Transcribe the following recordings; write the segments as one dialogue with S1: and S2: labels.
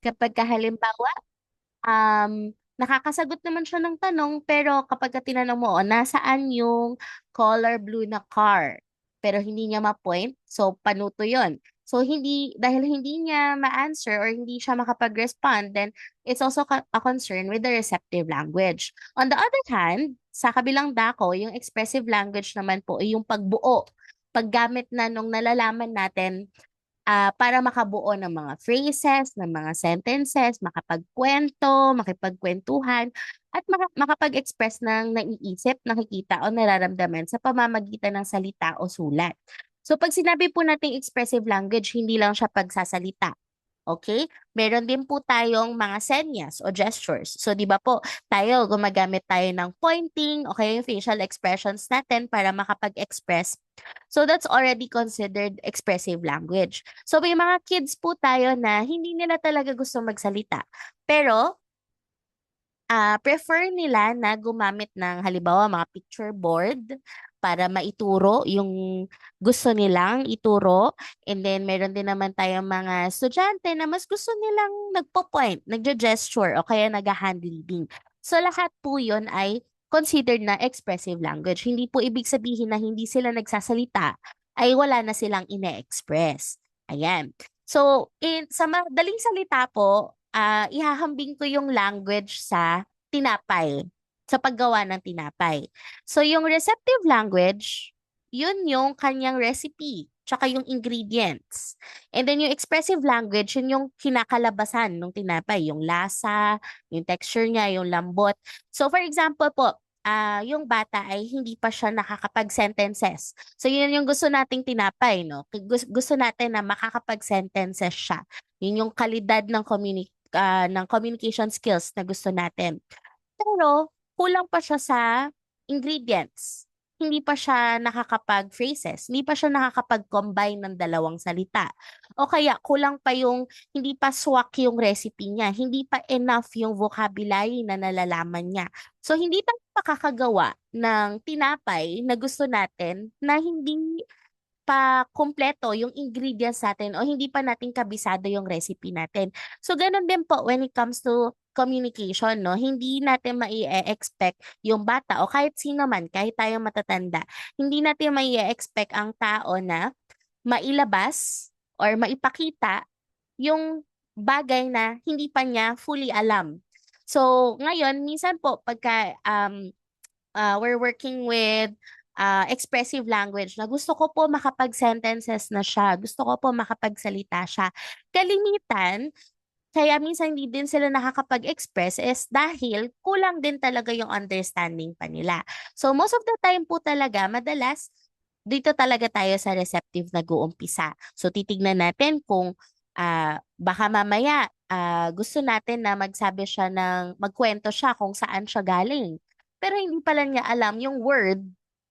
S1: Kapag halimbawa, nakakasagot naman siya ng tanong, pero kapag ka tinanong mo, nasaan yung color blue na car? Pero hindi niya ma-point, so panuto yon. So dahil hindi niya ma-answer or hindi siya makapag-respond, then it's also a concern with the receptive language. On the other hand, sa kabilang dako, yung expressive language naman po ay yung pagbuo, paggamit na nung nalalaman natin para makabuo ng mga phrases, ng mga sentences, makapagkwento, makipagkwentuhan, at makapag-express ng naiisip, nakikita o nararamdaman sa pamamagitan ng salita o sulat. So pag sinabi po nating expressive language, hindi lang siya pagsasalita. Okay? Meron din po tayong mga senyas o gestures. So, di ba po, gumagamit tayo ng pointing o kaya yung facial expressions natin para makapag-express. So, that's already considered expressive language. So, may mga kids po tayo na hindi nila talaga gusto magsalita. Pero, prefer nila na gumamit ng halimbawa mga picture board para maituro yung gusto nilang ituro. And then meron din naman tayong mga estudyante na mas gusto nilang nagpo-point, nagge-gesture o kaya nag-hand leading. So lahat po yun ay considered na expressive language. Hindi po ibig sabihin na hindi sila nagsasalita ay wala na silang ine-express. Ayan. So, sa madaling salita po, ihahambing ko yung language sa tinapay, sa paggawa ng tinapay. So, yung receptive language, yun yung kanyang recipe, tsaka yung ingredients. And then yung expressive language, yun yung kinakalabasan ng tinapay, yung lasa, yung texture niya, yung lambot. So, for example po, yung bata ay hindi pa siya nakakapag-sentences. So, yun yung gusto nating tinapay, no? Gusto natin na makakapag-sentences siya. Yun yung kalidad ng communication skills na gusto natin. Pero kulang pa siya sa ingredients. Hindi pa siya nakakapag-phrases. Hindi pa siya nakakapag-combine ng dalawang salita. O kaya kulang pa hindi pa swak yung recipe niya. Hindi pa enough yung vocabulary na nalalaman niya. So, hindi tayo makakagawa ng tinapay na gusto natin na hindi pa kumpleto yung ingredients natin o hindi pa natin kabisado yung recipe natin. So, ganun din po when it comes to communication, no? Hindi natin mai-expect yung bata o kahit sino man, kahit tayong matatanda, hindi natin mai-expect ang tao na mailabas or maipakita yung bagay na hindi pa niya fully alam. So, ngayon, minsan po, pagka we're working with expressive language na gusto ko po makapag-sentences na siya, gusto ko po makapagsalita siya. Kalimitan, kaya minsan hindi din sila nakakapag-express is dahil kulang din talaga yung understanding pa nila. So most of the time po talaga, madalas, dito talaga tayo sa receptive nag-uumpisa. So titignan natin kung baka mamaya gusto natin na magkwento siya kung saan siya galing. Pero hindi pala niya alam yung word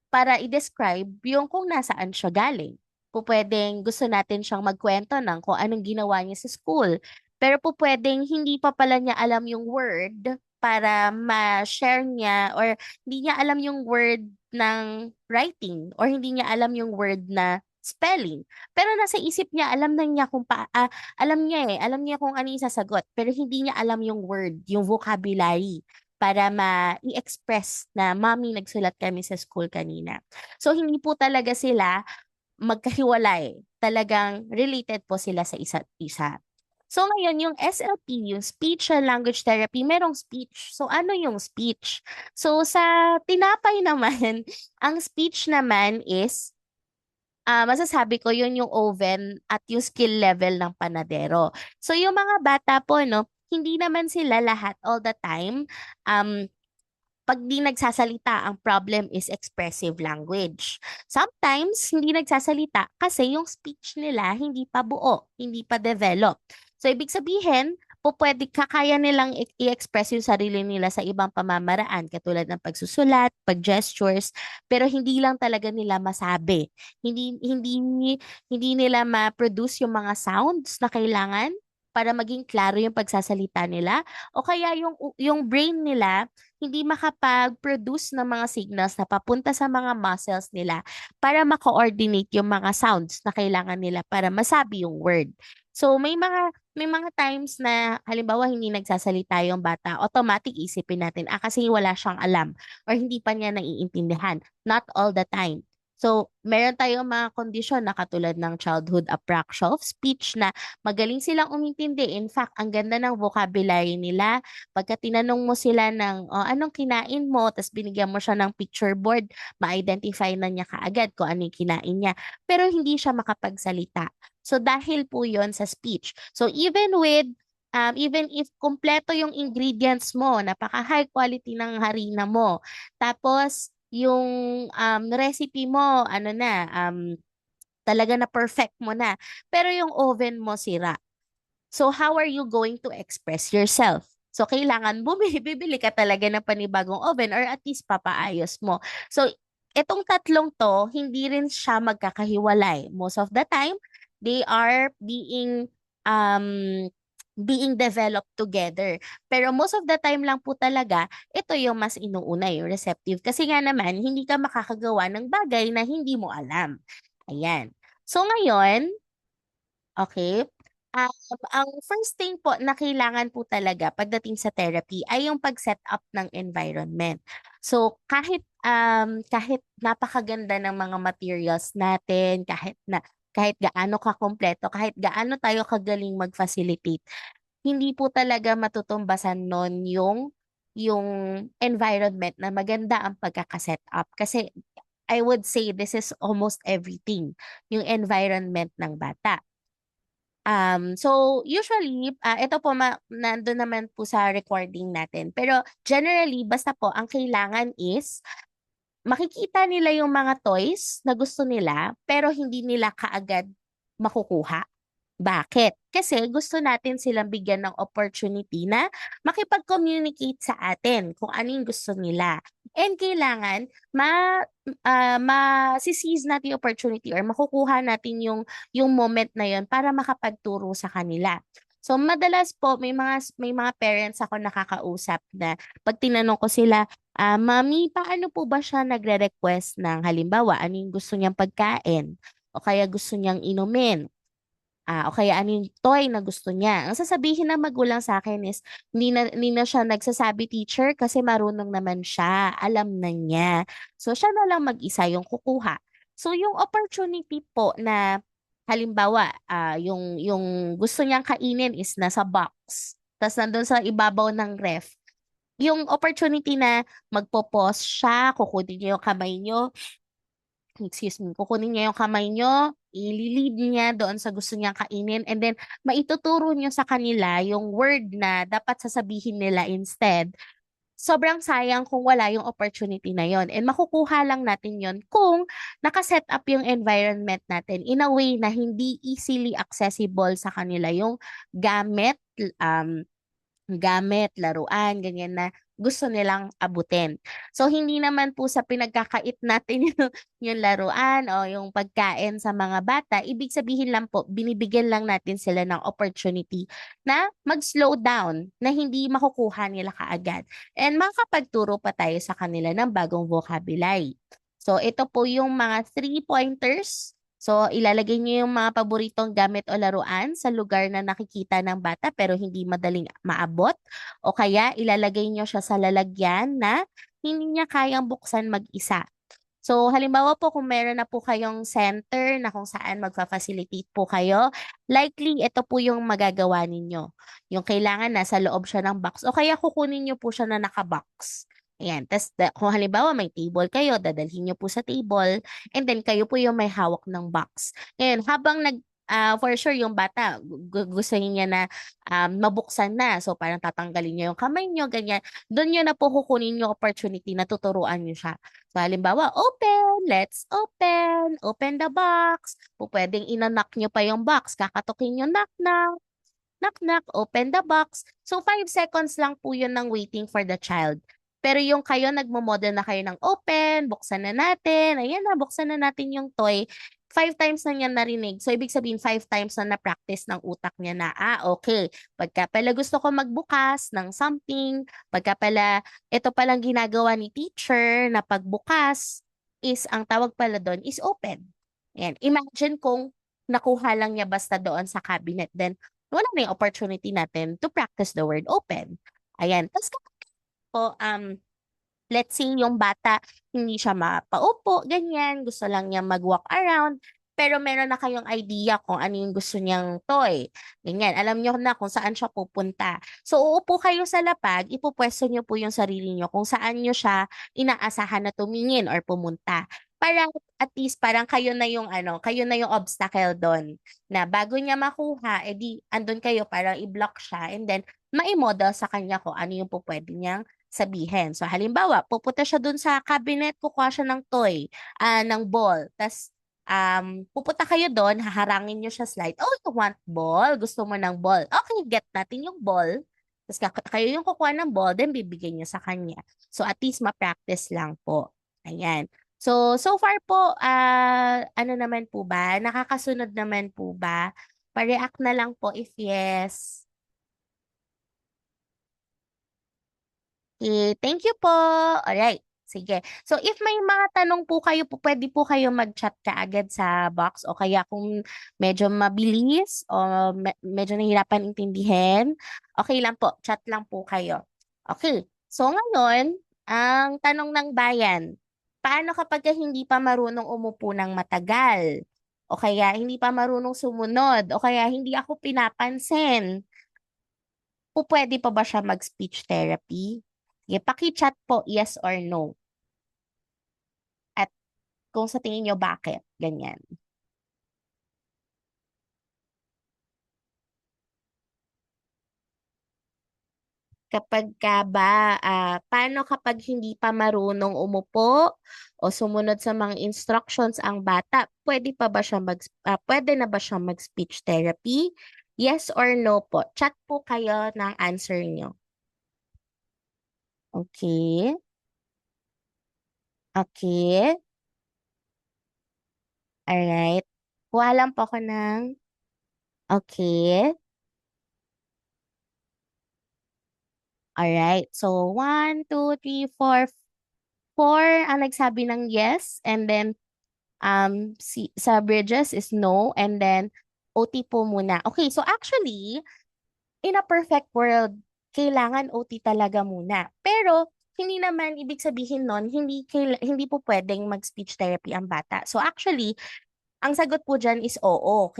S1: para i-describe yung kung nasaan siya galing. Pwedeng gusto natin siyang magkwento ng kung anong ginawa niya sa school. Pero pwedeng hindi pa pala niya alam yung word para ma-share niya or hindi niya alam yung word ng writing or hindi niya alam yung word na spelling. Pero nasa isip niya, alam niya kung ano yung sasagot, pero hindi niya alam yung word, yung vocabulary para ma-i-express na, "Mommy, nagsulat kami sa school kanina." So, hindi po talaga sila magkahiwalay. Talagang related po sila sa isa't isa. So, ngayon, yung SLP, yung Speech and Language Therapy, merong speech. So, ano yung speech? So, sa tinapay naman, ang speech naman is masasabi ko yun yung oven at yung skill level ng panadero. So yung mga bata po, no, hindi naman sila lahat all the time um, pag di nagsasalita, ang problem is expressive language. Sometimes, hindi nagsasalita kasi yung speech nila hindi pa buo, hindi pa develop. So, ibig sabihin, kakaya nilang i-express yung sarili nila sa ibang pamamaraan, katulad ng pagsusulat, pag-gestures, pero hindi lang talaga nila masabi. Hindi nila ma-produce yung mga sounds na kailangan para maging klaro yung pagsasalita nila o kaya yung brain nila hindi makapag-produce ng mga signals na papunta sa mga muscles nila para ma-coordinate yung mga sounds na kailangan nila para masabi yung word. So may mga times na halimbawa hindi nagsasalita yung bata, automatic isipin natin, kasi wala siyang alam or hindi pa niya naiintindihan. Not all the time. So, meron tayong mga kondisyon na katulad ng childhood apraxia of speech na magaling silang umintindi. In fact, ang ganda ng vocabulary nila. Pagka tinanong mo sila ng, "Oh, anong kinain mo?" Tapos binigyan mo siya ng picture board, ma-identify na niya kaagad kung ano yung kinain niya. Pero hindi siya makapagsalita. So dahil po 'yon sa speech. So even if kumpleto yung ingredients mo, napaka-high quality ng harina mo, tapos yung recipe mo ano na, talaga na perfect mo na, pero yung oven mo sira. So how are you going to express yourself? So kailangan bibili ka talaga ng panibagong oven or at least papaayos mo. So itong tatlong to, hindi rin siya magkakahiwalay. Most of the time, they are um being developed together. Pero most of the time lang po talaga, ito yung mas inuuna, yung receptive. Kasi nga naman, hindi ka makakagawa ng bagay na hindi mo alam. Ayan. So ngayon, okay. Ang first thing po na kailangan po talaga pagdating sa therapy ay yung pag-set up ng environment. So kahit napakaganda ng mga materials natin, kahit gaano kakumpleto, kahit gaano tayo kagaling mag-facilitate, hindi po talaga matutumbasan nun yung environment na maganda ang pagkaka-set up. Kasi I would say this is almost everything, yung environment ng bata. So usually, ito po nandun naman po sa recording natin. Pero generally, basta po ang kailangan is makikita nila yung mga toys na gusto nila, pero hindi nila kaagad makukuha. Bakit? Kasi gusto natin silang bigyan ng opportunity na makipag-communicate sa atin kung ano yung gusto nila. And kailangan masiseize natin yung opportunity or makukuha natin yung moment na yon para makapagturo sa kanila. So madalas po may mga parents ako nakakausap na pag tinanong ko sila, "Mami, paano po ba siya nagre-request ng halimbawa, ano yung gusto niyang pagkain o kaya gusto niyang inumin?" O kaya ano yung toy na gusto niya. Ang sasabihin ng magulang sa akin is, hindi na siya nagsasabi, teacher, kasi marunong naman siya, alam na niya. So, siya na lang mag-isa yung kukuha. So, yung opportunity po na, halimbawa, yung gusto niyang kainin is nasa box, tas nandun sa ibabaw ng ref, yung opportunity na magpo-pause siya, kukunin niyo yung kamay niyo, kukunin niya yung kamay niyo, ililid niya doon sa gusto niyang kainin, and then maituturo niyo sa kanila yung word na dapat sasabihin nila instead. Sobrang sayang kung wala yung opportunity na yon, and makukuha lang natin yon kung nakaset up yung environment natin in a way na hindi easily accessible sa kanila yung gamit, um, laruan, ganyan na gusto nilang abutin. So, hindi naman po sa pinagkakait natin yung laruan o yung pagkain sa mga bata, ibig sabihin lang po, binibigyan lang natin sila ng opportunity na mag-slow down, na hindi makukuha nila kaagad. And makakapagturo pa tayo sa kanila ng bagong vocabulary. So, ito po yung mga 3 pointers. So, ilalagay niyo yung mga paboritong gamit o laruan sa lugar na nakikita ng bata pero hindi madaling maabot. O kaya, ilalagay niyo siya sa lalagyan na hindi niya kayang buksan mag-isa. So, halimbawa po kung meron na po kayong center na kung saan magfa-facilitate po kayo, likely ito po yung magagawa ninyo. Yung kailangan nasa loob siya ng box o kaya kukunin niyo po siya na naka-box. Ayan. Tapos kung halimbawa may table kayo, dadalhin niyo po sa table, and then kayo po yung may hawak ng box. Ngayon, habang for sure yung bata, gusto niya na mabuksan na. So, parang tatanggalin niya yung kamay niyo, ganyan. Doon niyo na po kukunin yung opportunity na tuturuan niyo siya. So, halimbawa, let's open the box. Po pwedeng inanak nyo pa yung box, kakatukin nyo, knock, knock, knock, knock, open the box. So, 5 seconds lang po yun ng waiting for the child. Pero yung kayo, nagmo-model na kayo ng open, buksan na natin, ayan na, buksan na natin yung toy. 5 times na niya narinig. So, ibig sabihin, 5 times na na-practice ng utak niya na, okay, pagka pala gusto ko magbukas ng something, pagka pala, ito palang ginagawa ni teacher na pagbukas, ang tawag pala doon is open. Ayan. Imagine kung nakuha lang niya basta doon sa cabinet, then wala na yung opportunity natin to practice the word open. Ayan. Tapos kapag po, let's say yung bata hindi siya mapaupo, ganyan, gusto lang niya mag-walk around, pero meron na kayong idea kung ano yung gusto niyang toy. Ganyan, alam niyo na kung saan siya pupunta. So, uupo kayo sa lapag, ipupwesto niyo po yung sarili niyo kung saan niyo siya inaasahan na tumingin or pumunta. Parang at least parang kayo na yung kayo na yung obstacle doon na bago niya makuha, edi andun kayo parang i-block siya and then mai-model sa kanya kung ano yung po pwede niyang sabihin. So, halimbawa, pupunta siya dun sa cabinet, kukuha siya ng toy, ng ball. Tapos, pupunta kayo doon, haharangin niyo siya slide. Oh, you want ball? Gusto mo ng ball? Okay, get natin yung ball. Tapos, kayo yung kukuha ng ball, then bibigyan niyo sa kanya. So, at least ma-practice lang po. Ayan. So, so far po, ano naman po ba? Nakakasunod naman po ba? Pa-react na lang po if yes. Okay, thank you po. Alright, sige. So if may mga tanong po kayo po, pwede po kayo mag-chat kaagad sa box o kaya kung medyo mabilis o medyo nahihirapan intindihin, okay lang po, chat lang po kayo. Okay, so ngayon, ang tanong ng bayan, paano kapag hindi pa marunong umupo ng matagal? O kaya hindi pa marunong sumunod? O kaya hindi ako pinapansin? Pwede pa ba siya mag-speech therapy? Sige, paki-chat po yes or no. At kung sa tingin nyo bakit, ganyan. Kapag ka ba, paano kapag hindi pa marunong umupo o sumunod sa mga instructions ang bata, pwede na ba siya mag-speech therapy? Yes or no po. Chat po kayo ng answer nyo. Okay. Okay. Alright. Kuha lang po ako ng okay. Alright. So, one, two, three, four. Four ang nagsabi ng yes. And then, sa Bridges is no. And then, OT po muna. Okay, so actually, in a perfect world, kailangan OT talaga muna. Pero, hindi naman ibig sabihin nun, hindi po pwedeng mag-speech therapy ang bata. So actually, ang sagot po dyan is oo.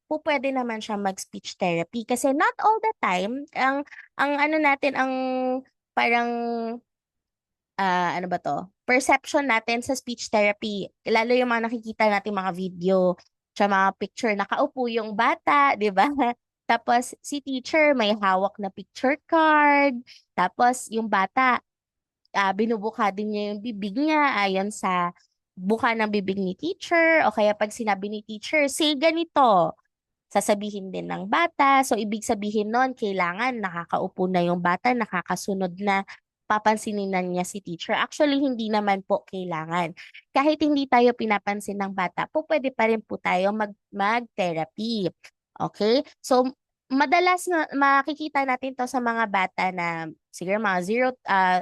S1: Po pwede naman siya mag-speech therapy. Kasi not all the time, ang ano natin, ang parang ano ba to? Perception natin sa speech therapy, lalo yung mga nakikita natin mga video, tsaka mga picture, nakaupo yung bata, di ba? Tapos si teacher may hawak na picture card, tapos yung bata, binubuka din niya yung bibig niya ayon sa buka ng bibig ni teacher, o kaya pag sinabi ni teacher, say ganito, sasabihin din ng bata. So, ibig sabihin nun, kailangan nakakaupo na yung bata, nakakasunod na, papansinin na niya si teacher. Actually, hindi naman po kailangan. Kahit hindi tayo pinapansin ng bata po, pwede pa rin po tayo mag-therapy. Okay? So, madalas na makikita natin to sa mga bata na siguro mga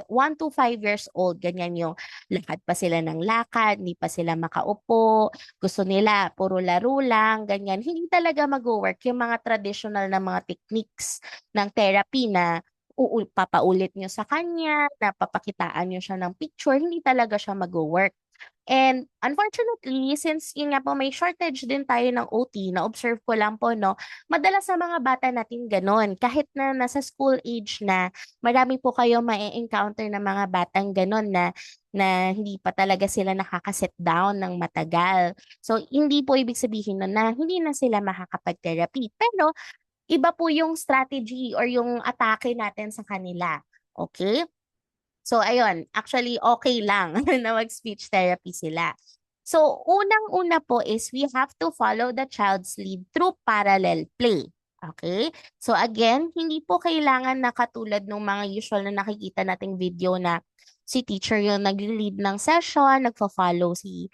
S1: 1 to 5 years old, ganyan yung lakad pa sila ng lakad, hindi pa sila makaupo, gusto nila puro laro lang, ganyan. Hindi talaga mag-work yung mga traditional na mga techniques ng therapy na papaulit nyo sa kanya, na papakitaan nyo siya ng picture, hindi talaga siya mag-work. And unfortunately, since yun nga po may shortage din tayo ng OT, na-observe ko lang po, no, madalas sa mga bata natin ganon. Kahit na nasa school age na, marami po kayo ma-encounter na mga batang ganon na hindi pa talaga sila nakaka-sit down ng matagal. So, hindi po ibig sabihin nun na hindi na sila makakapag-therapy. Pero, iba po yung strategy or yung atake natin sa kanila. Okay? So, ayun, actually, okay lang na mag-speech therapy sila. So, unang-una po is we have to follow the child's lead through parallel play. Okay? So, again, hindi po kailangan na katulad ng mga usual na nakikita nating video na si teacher yung nag-lead ng session, nagfo-follow si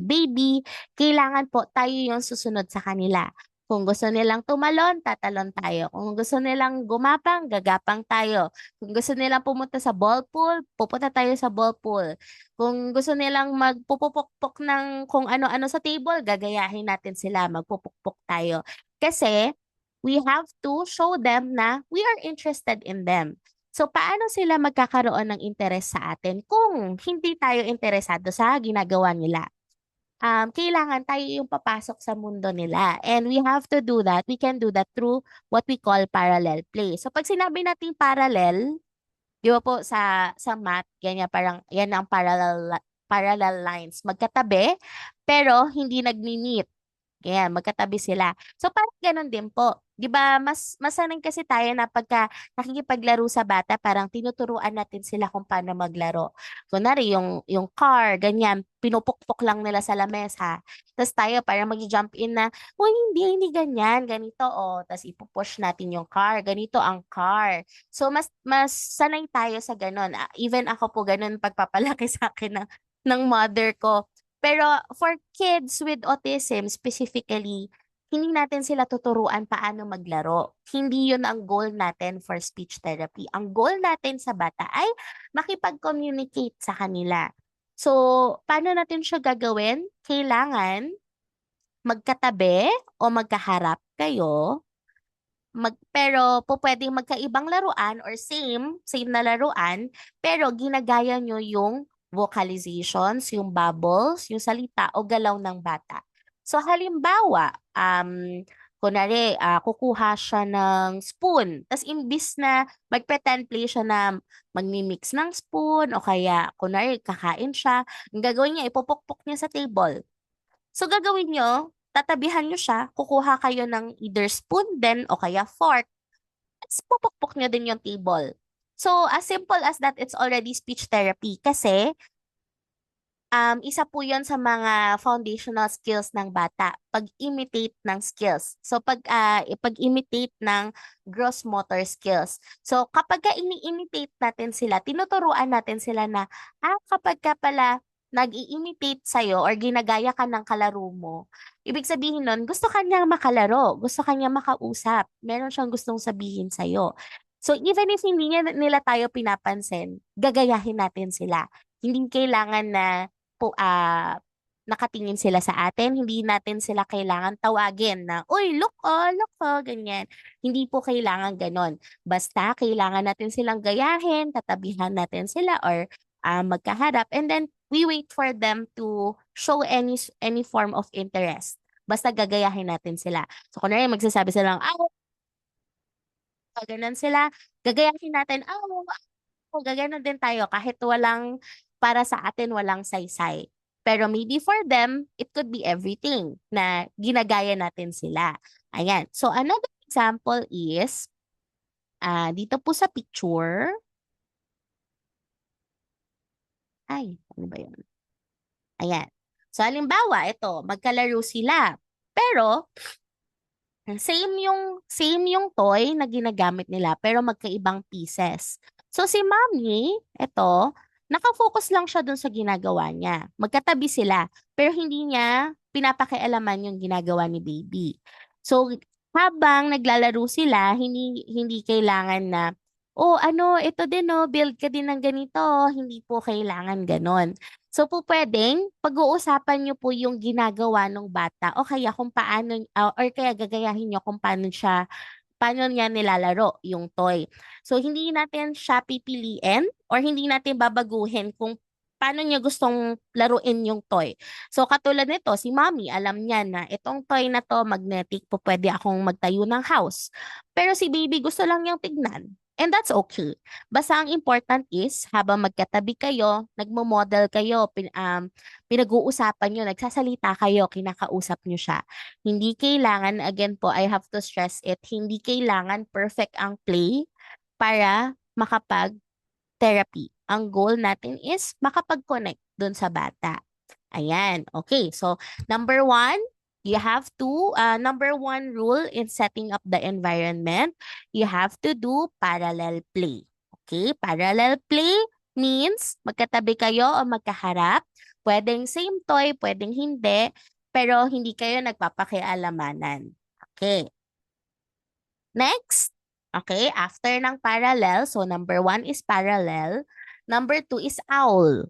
S1: baby. Kailangan po tayo yung susunod sa kanila. Kung gusto nilang tumalon, tatalon tayo. Kung gusto nilang gumapang, gagapang tayo. Kung gusto nilang pumunta sa ball pool, pupunta tayo sa ball pool. Kung gusto nilang magpupukpok ng kung ano-ano sa table, gagayahin natin sila, magpupukpok tayo. Kasi we have to show them na we are interested in them. So, paano sila magkakaroon ng interes sa atin kung hindi tayo interesado sa ginagawa nila? Kailangan tayo yung papasok sa mundo nila. And we have to do that. We can do that through what we call parallel play. So, pag sinabi nating parallel, di ba po sa math, ganyan, parang yan ang parallel lines. Magkatabi, pero hindi nagmi-meet. Ganyan, magkatabi sila. So, parang ganun din po. 'Di ba, mas sanay kasi tayo na pagka nakikipaglaro sa bata, parang tinuturuan natin sila kung paano maglaro. Kunwari, yung car, ganyan, pinupukpok lang nila sa lamesa. Tapos tayo, parang mag-jump in na, uy, hindi ganyan, ganito, oh. Tapos ipupush natin yung car, ganito ang car. So, mas sanay tayo sa ganun. Even ako po ganun pagpapalaki sa akin ng mother ko. Pero for kids with autism specifically, hindi natin sila tuturuan paano maglaro. Hindi yun ang goal natin for speech therapy. Ang goal natin sa bata ay makipag-communicate sa kanila. So, paano natin siya gagawin? Kailangan magkatabi o magkaharap kayo. Pero po pwedeng magkaibang laruan or same na laruan, pero ginagaya nyo yung vocalizations, yung bubbles, yung salita o galaw ng bata. So halimbawa, kunwari, kukuha siya ng spoon. Tapos imbis na mag-pretend play siya na magmi-mix ng spoon o kaya kunwari kakain siya, ang gagawin niya, ipupukpok niya sa table. So gagawin nyo, tatabihan nyo siya, kukuha kayo ng either spoon din o kaya fork, at pupukpok nyo din yung table. So as simple as that, it's already speech therapy kasi isa po yun sa mga foundational skills ng bata, pag-imitate ng skills. So pag-imitate ng gross motor skills. So kapag ini-imitate natin sila, tinuturuan natin sila na kapag ka pala nag-i-imitate sa'yo or ginagaya ka ng kalaro mo, ibig sabihin nun, gusto kanya makalaro, gusto kanya makausap, meron siyang gustong sabihin sa'yo. So even if hindi nila tayo pinapansin, gagayahin natin sila. Hindi kailangan na nakatingin sila sa atin, hindi natin sila kailangan tawagin na, uy, look oh, ganyan. Hindi po kailangan ganon. Basta kailangan natin silang gayahin, tatabihan natin sila or magkaharap, and then we wait for them to show any form of interest. Basta gagayahin natin sila. So, kunwari magsasabi sila ng, ganun sila, gagayahin natin, gaganon din tayo kahit para sa atin walang saysay. Pero maybe for them, it could be everything na ginagaya natin sila. Ayan. So another example is, dito po sa picture, ano ba yun? Ayan. So halimbawa, ito, magkalaro sila. Pero, same yung toy na ginagamit nila pero magkaibang pieces. So si Mommy, ito, nakafocus lang siya dun sa ginagawa niya. Magkatabi sila pero hindi niya pinapakialaman yung ginagawa ni Baby. So habang naglalaro sila, hindi kailangan na, ito din build ka din ng ganito. Hindi po kailangan ganon. So po pwedeng pag-uusapan niyo po yung ginagawa ng bata o kaya kung paano or kaya gagayahin niyo kung paano niya nilalaro yung toy. So hindi natin siya pipiliin or hindi natin babaguhin kung paano niya gustong laruin yung toy. So katulad nito, si Mommy, alam niya na itong toy na to magnetic, po pwede akong magtayo ng house. Pero si Baby gusto lang niyang tignan. And that's okay. Basta ang important is, habang magkatabi kayo, nagmo-model kayo, pinag-uusapan nyo, nagsasalita kayo, kinakausap nyo siya. Hindi kailangan, again po, I have to stress it, hindi kailangan perfect ang play para makapag-therapy. Ang goal natin is makapag-connect dun sa bata. Ayan. Okay. So, number one rule in setting up the environment, you have to do parallel play. Okay? Parallel play means magkatabi kayo o magkaharap. Pwedeng same toy, pwedeng hindi, pero hindi kayo nagpapakialamanan. Okay. Next. Okay, after ng parallel, so number 1 is parallel. Number 2 is owl.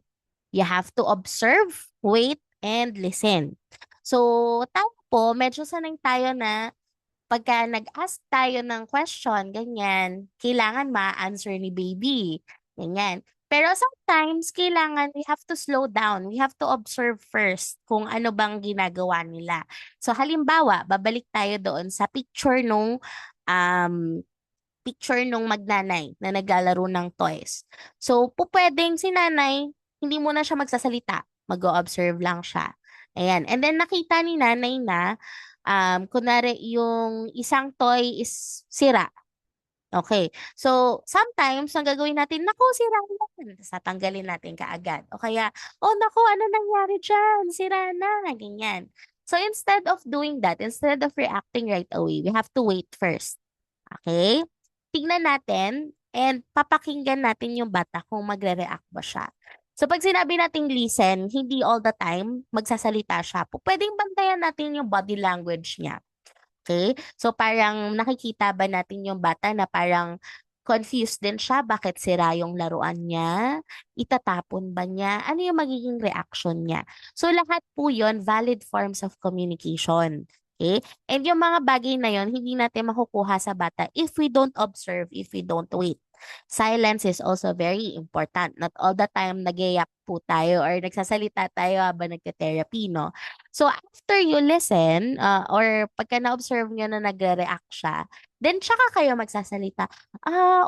S1: You have to observe, wait, and listen. So, tayo po, medyo sanay tayo na pagka nag-ask tayo ng question, ganyan, kailangan ma-answer ni baby. Ganyan. Pero sometimes, kailangan we have to slow down. We have to observe first kung ano bang ginagawa nila. So, halimbawa, babalik tayo doon sa um, picture nung magnanay na naglalaro ng toys. So, pupwedeng si nanay, hindi muna siya magsasalita. Mag-o-observe lang siya. Ayan. And then, nakita ni nanay na, kunwari, yung isang toy is sira. Okay. So, sometimes, ang gagawin natin, naku, sira na. Tapos tatanggalin natin kaagad. O kaya, oh, naku, ano nangyari dyan? Sira na. Ganyan. So, instead of doing that, instead of reacting right away, we have to wait first. Okay? Tignan natin and papakinggan natin yung bata kung magre-react ba siya. So, pag sinabi nating listen, hindi all the time magsasalita siya. Pwedeng bantayan natin yung body language niya. Okay? So, parang nakikita ba natin yung bata na parang confused din siya? Bakit sira yung laruan niya? Itatapon ba niya? Ano yung magiging reaction niya? So, lahat po yun, valid forms of communication. Okay? And yung mga bagay na yon hindi natin makukuha sa bata if we don't observe, if we don't wait. Silence is also very important. Not all the time nag-iyak po tayo or nagsasalita tayo habang nagte-therapy, no? So, after you listen, or pagka na-observe nyo na nagre-react siya, then tsaka kayo magsasalita,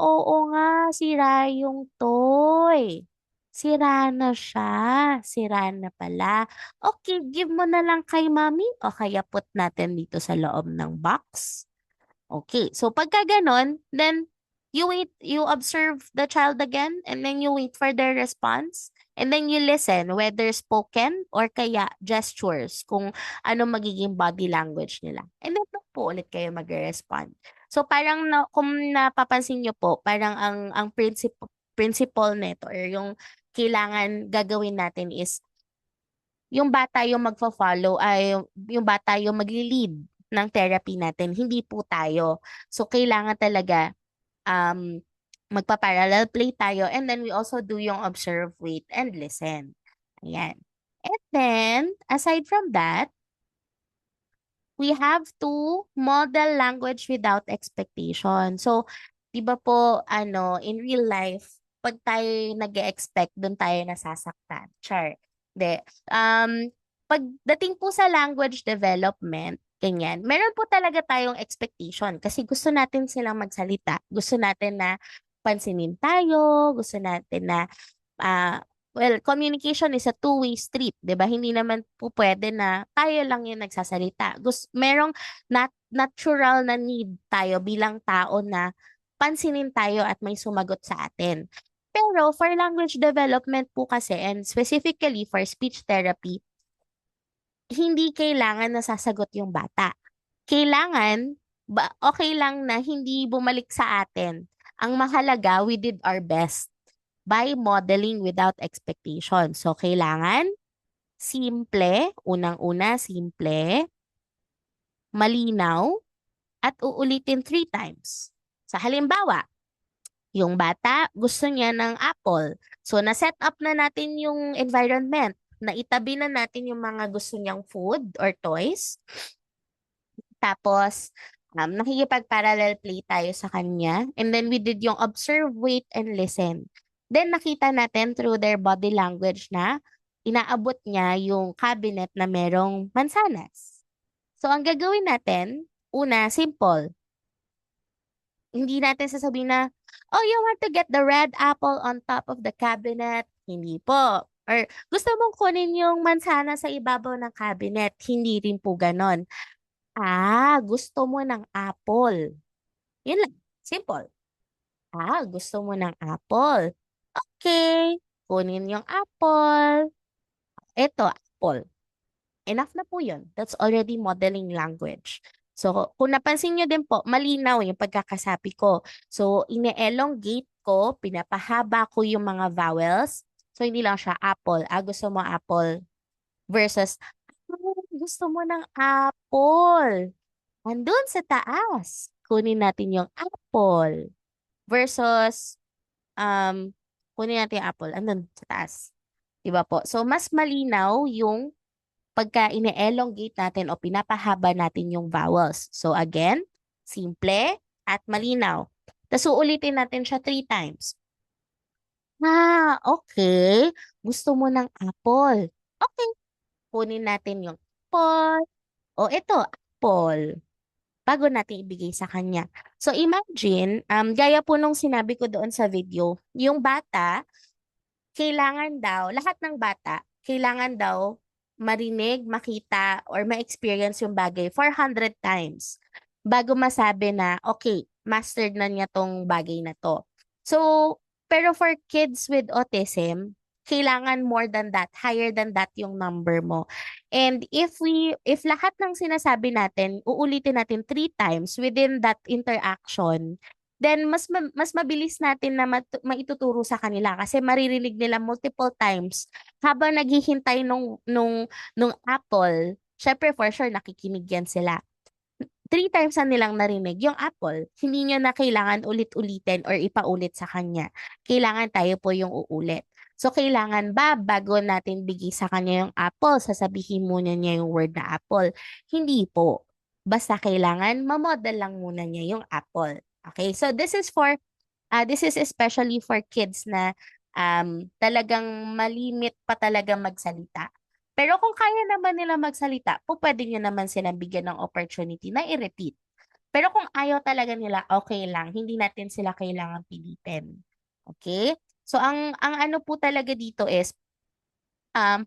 S1: oo nga, sira yung toy. Sira na siya. Sira na pala. Okay, give mo na lang kay mommy o kaya put natin dito sa loob ng box. Okay, so pagka ganon, then you wait, you observe the child again, and then you wait for their response, and then you listen, whether spoken or kaya gestures, kung ano magiging body language nila. And then doon po ulit kayo magre-respond. So parang kung napapansin nyo po, parang ang principle nito or yung kailangan gagawin natin is yung bata yung magfo-follow ay yung bata yung magli-lead ng therapy natin, hindi po tayo. So kailangan talaga um magpa-parallel play tayo and then we also do yung observe, wait, and listen. Ayan. And then, aside from that, we have to model language without expectation. So, 'di ba po in real life, pag tayo nag-expect, doon tayo nasasaktan. Char. 'Di. Pagdating po sa language development, ganyan, meron po talaga tayong expectation kasi gusto natin silang magsalita. Gusto natin na pansinin tayo, gusto natin na well, communication is a two-way street, 'di ba? Hindi naman po pwede na tayo lang yung nagsasalita. Merong natural na need tayo bilang tao na pansinin tayo at may sumagot sa atin. Pero for language development po kasi and specifically for speech therapy, hindi kailangan na sasagot yung bata. Kailangan, okay lang na hindi bumalik sa atin. Ang mahalaga, we did our best by modeling without expectation. So, kailangan simple, unang-una, simple, malinaw, at uulitin 3 times. Sa halimbawa, yung bata gusto niya ng apple. So, na-set up na natin yung environment. Naitabi na natin yung mga gusto niyang food or toys. Tapos, nakikipag-parallel play tayo sa kanya. And then we did yung observe, wait, and listen. Then nakita natin through their body language na inaabot niya yung cabinet na merong mansanas. So, ang gagawin natin, una, simple. Hindi natin sasabihin na, oh, you want to get the red apple on top of the cabinet? Hindi po. Or gusto mong kunin yung mansana sa ibabaw ng cabinet? Hindi rin po ganon. Gusto mo ng apple. Yun lang. Simple. Gusto mo ng apple. Okay. Kunin yung apple. Ito, apple. Enough na po yun. That's already modeling language. So, kung napansin nyo din po, malinaw yung pagkakasabi ko. So, ine-elongate ko, pinapahaba ko yung mga vowels. So, hindi lang siya apple. Gusto mo apple. Versus, gusto mo ng apple. Andun sa taas. Kunin natin yung apple versus um, kunin natin yung apple. Andun sa taas. Diba po? So, mas malinaw yung pagka ine-elongate natin o pinapahaba natin yung vowels. So, again, simple at malinaw. Tapos, uulitin natin siya 3 times. Okay. Gusto mo ng apple. Okay. Kunin natin yung apple. O, ito, apple. Bago natin ibigay sa kanya. So, imagine, gaya po nung sinabi ko doon sa video, yung bata, kailangan daw, lahat ng bata, kailangan daw marinig, makita, or ma-experience yung bagay 400 times bago masabi na, okay, mastered na niya tong bagay na to. So, pero for kids with autism, kailangan more than that, higher than that yung number mo. And if lahat ng sinasabi natin, uulitin natin 3 times within that interaction, then mas mabilis natin na maituturo sa kanila kasi maririnig nila multiple times habang naghihintay nung apple. Syempre for sure nakikinig yan sila. 3 times na nilang narinig yung apple. Hindi niya na kailangan ulit-ulitin or ipaulit sa kanya. Kailangan tayo po yung uulit. So, kailangan ba bago natin bigay sa kanya yung apple, sasabihin muna niya yung word na apple? Hindi po. Basta kailangan mamodel lang muna niya yung apple. Okay? So, this is especially for kids na talagang malimit pa talaga magsalita. Pero kung kaya naman nila magsalita, po pwede nyo naman silang bigyan ng opportunity na i-repeat. Pero kung ayaw talaga nila, okay lang. Hindi natin sila kailangan pilitin. Okay? So, ang ano po talaga dito is,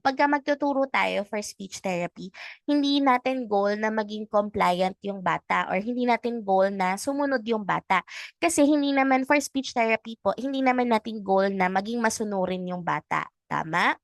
S1: pagka magtuturo tayo for speech therapy, hindi natin goal na maging compliant yung bata or hindi natin goal na sumunod yung bata. Kasi hindi naman for speech therapy po, hindi naman natin goal na maging masunurin yung bata. Tama?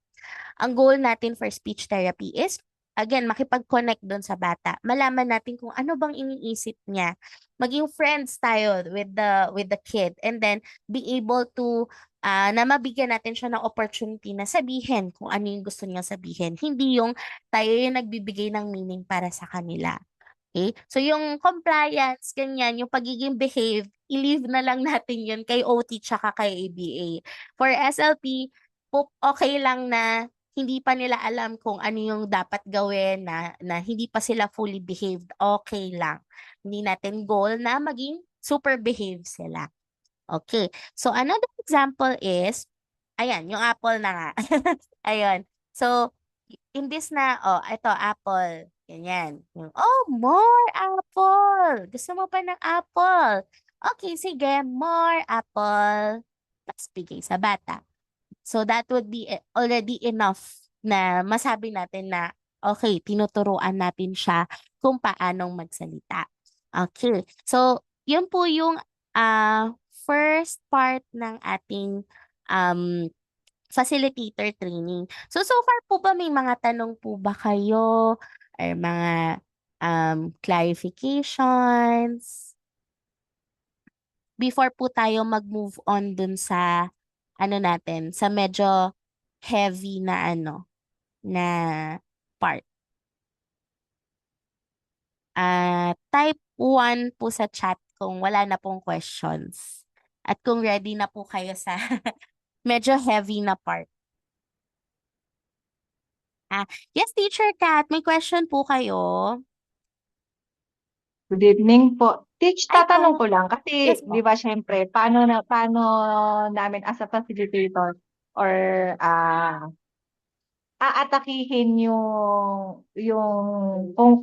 S1: Ang goal natin for speech therapy is, again, makipag-connect doon sa bata. Malaman natin kung ano bang iniisip niya. Maging friends tayo with the kid and then be able to na mabigyan natin siya ng opportunity na sabihin kung ano yung gusto niya sabihin. Hindi yung tayo yung nagbibigay ng meaning para sa kanila. Okay? So, yung compliance, ganyan, yung pagiging behave, i-leave na lang natin yun kay OT tsaka kay ABA. For SLP, okay lang na hindi pa nila alam kung ano yung dapat gawin, na hindi pa sila fully behaved. Okay lang. Hindi natin goal na maging super behave sila. Okay. So, another example is, ayan, yung apple na nga. Ayun. So, imbis na, ito, apple. Ganyan. Yung, more apple. Gusto mo pa ng apple? Okay, sige, more apple. Tapos bigay sa bata. So, that would be already enough na masabi natin na, okay, tinuturuan natin siya kung paanong magsalita. Okay. So, yun po yung first part ng ating um, facilitator training. So, so far po ba may mga tanong po ba kayo or mga clarifications before po tayo mag-move on dun sa ano natin, sa medyo heavy na na part. Type 1 po sa chat kung wala na pong questions. At kung ready na po kayo sa medyo heavy na part. Yes, Teacher Kat, may question po kayo?
S2: Good evening po. Teach,
S1: Ay
S2: tatanong
S1: po.
S2: ko lang kasi
S1: Yes
S2: 'di
S1: po.
S2: ba syempre paano namin as a facilitator or aatakihin yung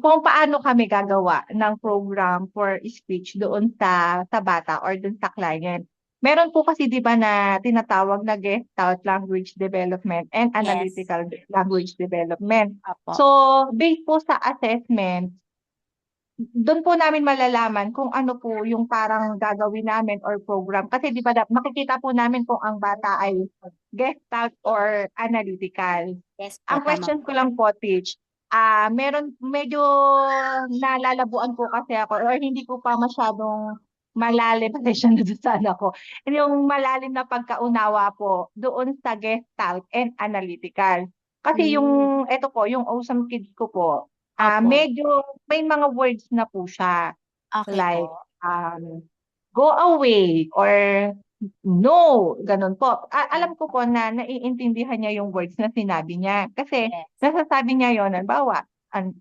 S2: kung paano kami gagawa ng program for speech doon sa bata or doon sa client. Meron po kasi 'di ba na tinatawag na Gestalt language development and
S1: Yes.
S2: analytical language development.
S1: Opo.
S2: So, based po sa assessment, doon po namin malalaman kung ano po yung parang gagawin namin or program. Kasi di ba makikita po namin kung ang bata ay gestalt or analytical.
S1: Yes po,
S2: Ang
S1: tama
S2: question
S1: po.
S2: ko lang po, Teach, meron medyo nalalabuan po kasi ako or hindi ko pa masyadong malalim pasensya na doon sa anak ko. Yung malalim na pagkaunawa po doon sa gestalt and analytical. Kasi
S1: Mm.
S2: eto po, yung awesome kids ko po,
S1: Opo.
S2: medyo may mga words na po siya.
S1: Okay
S2: Like,
S1: po.
S2: go away or no, ganun po.
S1: Ah,
S2: Alam ko po na naiintindihan niya yung words na sinabi niya. Kasi
S1: yes.
S2: nasasabi niya yon, halimbawa,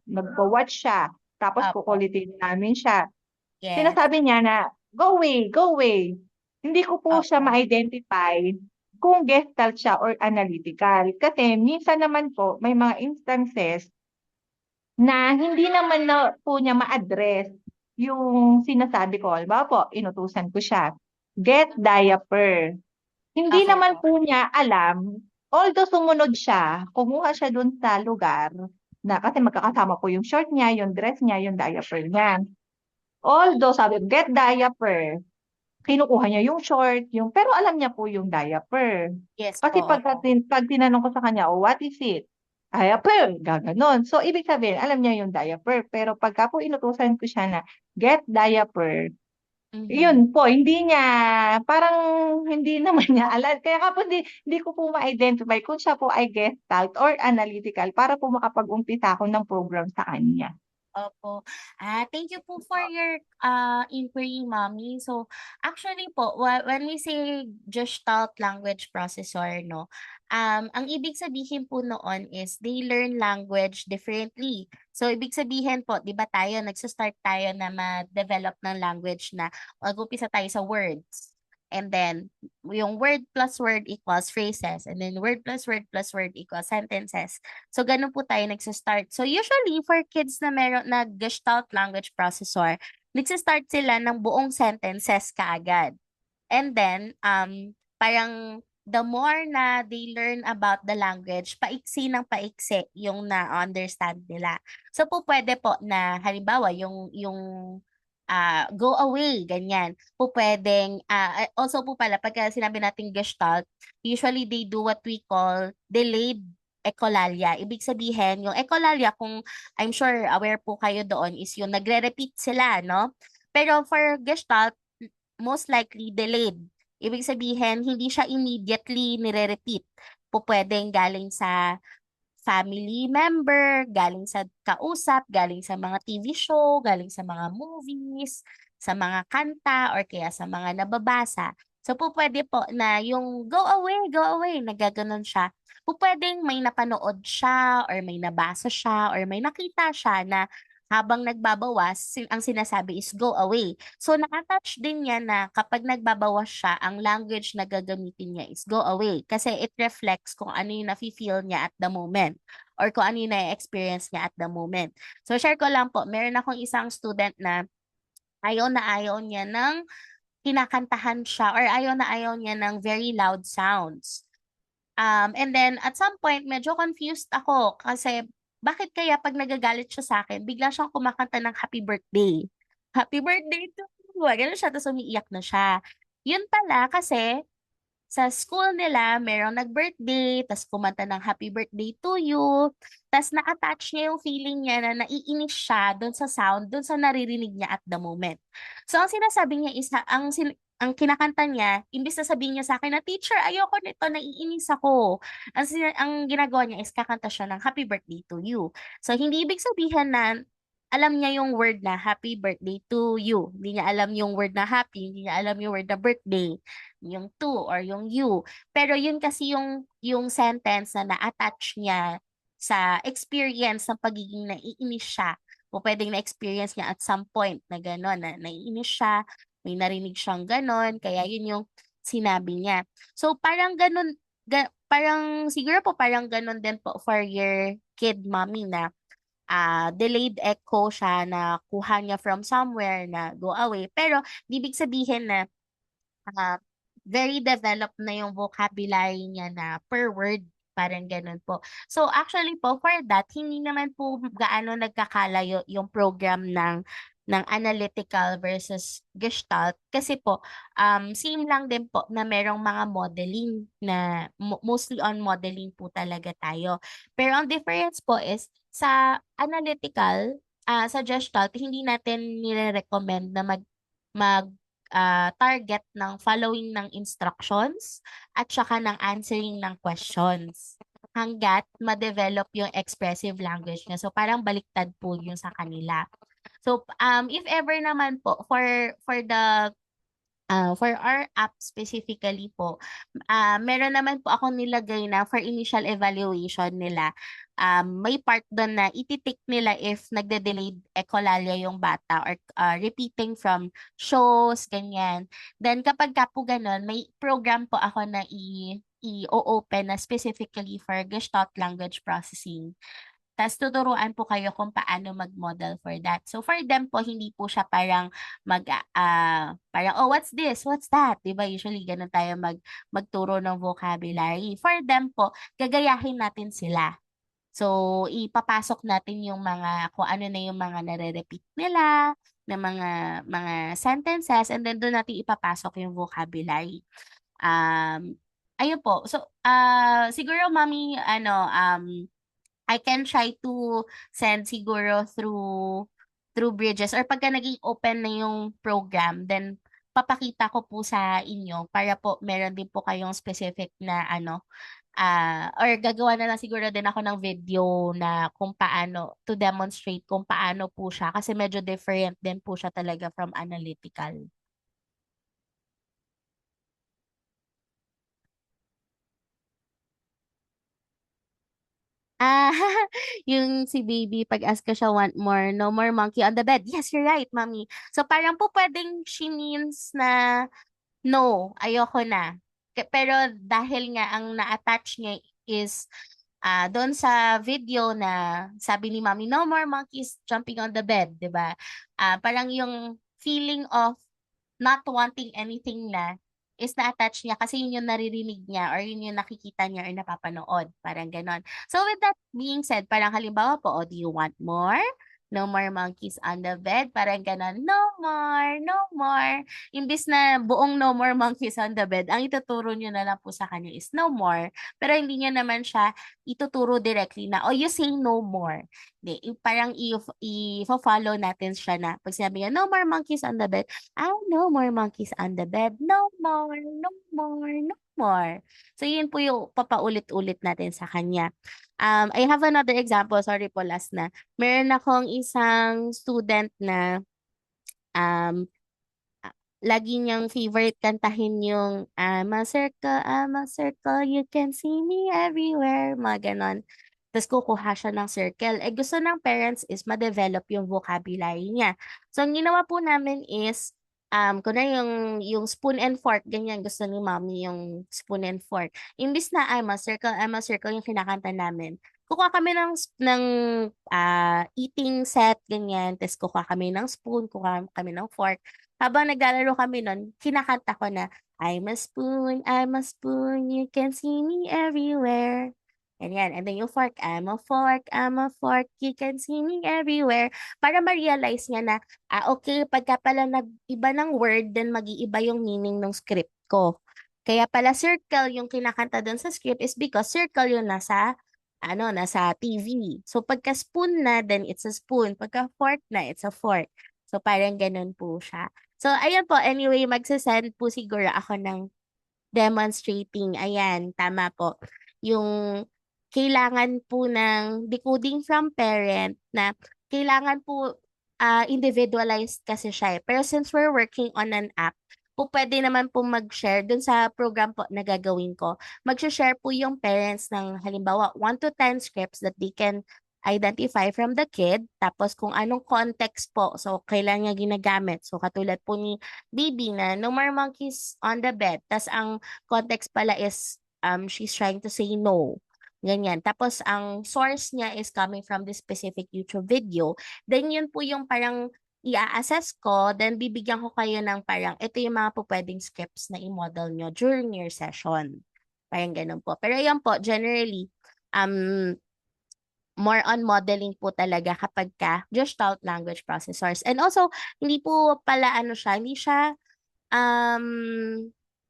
S2: nagpo-watch siya, tapos
S1: Opo.
S2: kukulitin namin siya.
S1: Yes.
S2: Sinasabi niya na, go away, go away. Hindi ko po siya
S1: Opo.
S2: ma-identify kung gestalt siya or analytical. Kasi minsan naman po, may mga instances na hindi naman na po niya ma-address yung sinasabi ko. Halimbawa po, inutusan ko siya, get diaper. Hindi
S1: Okay
S2: naman
S1: po.
S2: po niya alam, although sumunod siya, kumuha siya dun sa lugar na kasi magkakasama po yung short niya, yung dress niya, yung diaper niya. Although sabi, get diaper, kinukuha niya yung short, pero alam niya po yung diaper.
S1: Yes po.
S2: Kasi
S1: Opo.
S2: pag tinanong ko sa kanya, oh, what is it? Diaper, gaganon. So, ibig sabihin, alam niya yung diaper. Pero pagka po inutusan ko siya na, get diaper,
S1: Mhm.
S2: yun po, parang hindi naman niya alam. Kaya ka po, hindi ko po ma-identify kung siya po ay gestalt or analytical para po makapag-umpisa ako ng program sa kanya.
S1: Opo. Thank you po for your inquiry, mommy. So, actually po, when we say Gestalt language processor, no, ang ibig sabihin po noon is they learn language differently. So, ibig sabihin po, di ba tayo, nagsa-start tayo na ma-develop ng language na mag-upisa tayo sa words. And then, yung word plus word equals phrases. And then, word plus word equals sentences. So, ganun po tayo nagsa-start. So, usually, for kids na meron na Gestalt language processor, nagsa-start sila ng buong sentences kaagad. And then, parang the more na they learn about the language, paiksi ng paiksi yung na-understand nila. So, po pwede po na, halimbawa, yung go away, ganyan. Po pwedeng, also po pala, pagka sinabi natin Gestalt, usually they do what we call delayed echolalia. Ibig sabihin, yung echolalia, kung I'm sure aware po kayo doon, is yung nagre-repeat sila, no? Pero for Gestalt, most likely delayed. Ibig sabihin, hindi siya immediately nire-repeat. Po pwedeng galing sa family member, galing sa kausap, galing sa mga TV show, galing sa mga movies, sa mga kanta, or kaya sa mga nababasa. So po pwede po na yung go away, nagaganon siya. Po pwedeng may napanood siya, or may nabasa siya, or may nakita siya na habang nagbabawas, ang sinasabi is go away. So nakatouch din niya na kapag nagbabawas siya, ang language na gagamitin niya is go away. Kasi it reflects kung ano yung nafe-feel niya at the moment or kung ano yung na-experience niya at the moment. So share ko lang po, meron akong isang student na ayaw niya ng kinakantahan siya or ayaw niya ng very loud sounds. And then at some point, medyo confused ako kasi bakit kaya pag nagagalit siya sa akin, bigla siyang kumakanta ng happy birthday. Happy birthday to you. Ganun siya, tapos umiiyak na siya. Yun pala kasi sa school nila, merong nag-birthday, tas kumanta ng happy birthday to you, tas na-attach niya yung feeling niya na naiinis siya doon sa sound, doon sa naririnig niya at the moment. So, ang sinasabi niya is, ang kinakanta niya, imbis na sabihin niya sa akin na, teacher, ayoko nito, naiinis ako. Ang ginagawa niya is kakanta siya ng happy birthday to you. So, hindi ibig sabihin na alam niya yung word na happy birthday to you. Hindi niya alam yung word na happy, hindi niya alam yung word na birthday, yung to or yung you. Pero yun kasi yung sentence na na-attach niya sa experience ng pagiging naiinis siya. O pwedeng na-experience niya at some point na gano'n, na naiinis siya, may narinig siyang gano'n, kaya yun yung sinabi niya. So parang gano'n, parang siguro po parang gano'n din po for your kid, mommy, na delayed echo siya na kuha niya from somewhere na go away. Pero, di ibig sabihin na ah, very developed na yung vocabulary niya na per word. Parang ganun po. So, actually po, for that, hindi naman po gaano nagkakalayo yung program ng analytical versus gestalt. Kasi po, same lang din po na merong mga modeling na mostly on modeling po talaga tayo. Pero ang difference po is sa analytical, sa gestalt, hindi natin nire-recommend na mag target ng following ng instructions at saka ng answering ng questions. hanggat ma-develop yung expressive language niya. So parang baliktad po yung sa kanila. So if ever naman po for our app specifically po, meron naman po akong nilagay na for initial evaluation nila. May part doon na ititik nila if nagde-delayed echolalia yung bata or repeating from shows, ganyan. Then kapag ka po ganun, may program po ako na i-open na specifically for Gestalt language processing. Tapos tuturuan po kayo kung paano mag-model for that. So for them po, hindi po siya parang parang, oh, what's this? What's that? 'Di ba? Usually ganun tayo magturo ng vocabulary. For them po, gagayahin natin sila. So ipapasok natin yung mga kung ano na yung mga nare-repeat nila na mga sentences, and then doon natin ipapasok yung vocabulary. Ayun po. So siguro mami I can try to send siguro through Bridges, or pagka naging open na yung program, then papakita ko po sa inyo para po meron din po kayong specific na or gagawa na lang siguro din ako ng video na kung paano to demonstrate kung paano po siya, kasi medyo different din po siya talaga from analytical. Ah, yung si baby, pag ask ko siya, want more, no more monkey on the bed. Yes, you're right, mommy. So parang po pwedeng she means na no, ayoko na. Pero dahil nga ang na-attach niya is doon sa video na sabi ni mommy, no more monkeys jumping on the bed, 'di ba? Parang yung feeling of not wanting anything na is na-attach niya kasi yun yung naririnig niya or yun yung nakikita niya or napapanood. Parang ganon. So with that being said, parang halimbawa po, oh, do you want more? No more monkeys on the bed. Parang ganon, no more, no more. Imbis na buong no more monkeys on the bed, ang ituturo niyo na lang po sa kanya is no more. Pero hindi niya naman siya ituturo directly na, oh, you say no more. Di, parang i-follow natin siya na pag sinabi niya, no more monkeys on the bed, no more monkeys on the bed. No more, no more, no more. So, yun po yung papaulit-ulit natin sa kanya. I have another example. Sorry po, last na. Meron akong isang student na um, lagi niyang favorite kantahin yung I'm a circle, you can see me everywhere, mga ganon. Tapos kukuha siya ng circle. Eh gusto ng parents is ma-develop yung vocabulary niya. So ang ginawa po namin is, kunwari yung spoon and fork, ganyan, gusto ni mommy yung spoon and fork. Imbis na I'm a circle yung kinakanta namin. Kukuha kami ng eating set, ganyan. Tapos kukuha kami ng spoon, kukuha kami ng fork. Habang naglalaro kami nun, kinakanta ko na, I'm a spoon, you can see me everywhere. Ganyan. And then yung fork, I'm a fork, you can see me everywhere. Para ma-realize niya na, okay, pagka pala nag-iba ng word, then mag-iiba yung meaning ng script ko. Kaya pala circle yung kinakanta doon sa script is because circle yung nasa TV. So pagka spoon na, then it's a spoon. Pagka fork na, it's a fork. So parang ganun po siya. So, ayan po. Anyway, magsasend po siguro ako ng demonstrating. Ayan, tama po. Yung kailangan po ng decoding from parent na kailangan po individualized kasi siya eh. Pero since we're working on an app, po pwede naman po mag-share dun sa program po na gagawin ko. Mag-share po yung parents ng halimbawa 1 to 10 scripts that they can identify from the kid, tapos kung anong context po, so kailan niya ginagamit. So katulad po ni baby na no more monkeys on the bed, tas ang context pala is she's trying to say no. Ganyan. Tapos ang source niya is coming from this specific YouTube video. Then yun po yung parang i-assess ko, then bibigyan ko kayo ng parang ito yung mga po pwedeng scripts na i-model nyo during your session. Parang ganun po. Pero yan po, generally, um, more on modeling po talaga kapag ka Gestalt language processors. And also, hindi po pala hindi siya um,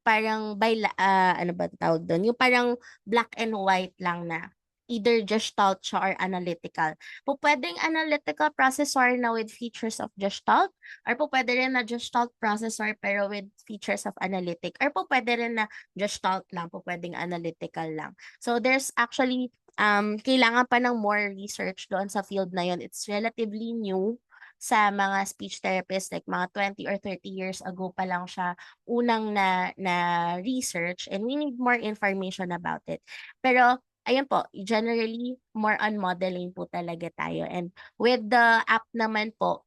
S1: parang ano ba tawag doon? Yung parang black and white lang na. either Gestalt siya or analytical. Po pwedeng analytical processor na with features of Gestalt, or po pwede rin na Gestalt processor pero with features of analytic, or po pwede rin na Gestalt lang, po pwedeng analytical lang. So there's actually kailangan pa ng more research doon sa field na yun. It's relatively new sa mga speech therapists, like mga 20 or 30 years ago pa lang siya unang na research, and we need more information about it. Pero ayun po, generally, more on modeling po talaga tayo. And with the app naman po,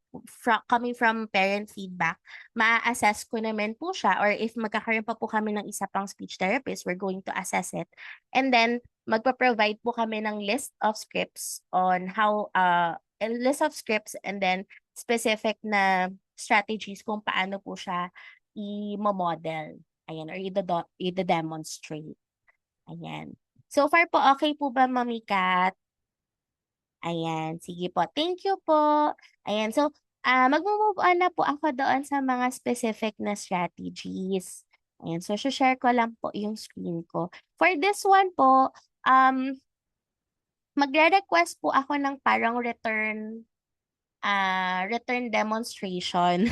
S1: coming from parent feedback, ma-assess ko naman po siya, or if magkakaroon pa po kami ng isa pang speech therapist, we're going to assess it. And then, magpa-provide po kami ng list of scripts on how, a list of scripts, and then specific na strategies kung paano po siya i-model. Ayan, or i-demonstrate. Ayan. So far po, okay po ba, Mami Kat? Ayan, sige po. Thank you po. Ayan, so mag-move on na po ako doon sa mga specific na strategies. Ayan, so share ko lang po yung screen ko. For this one po, magre-request po ako ng parang return demonstration,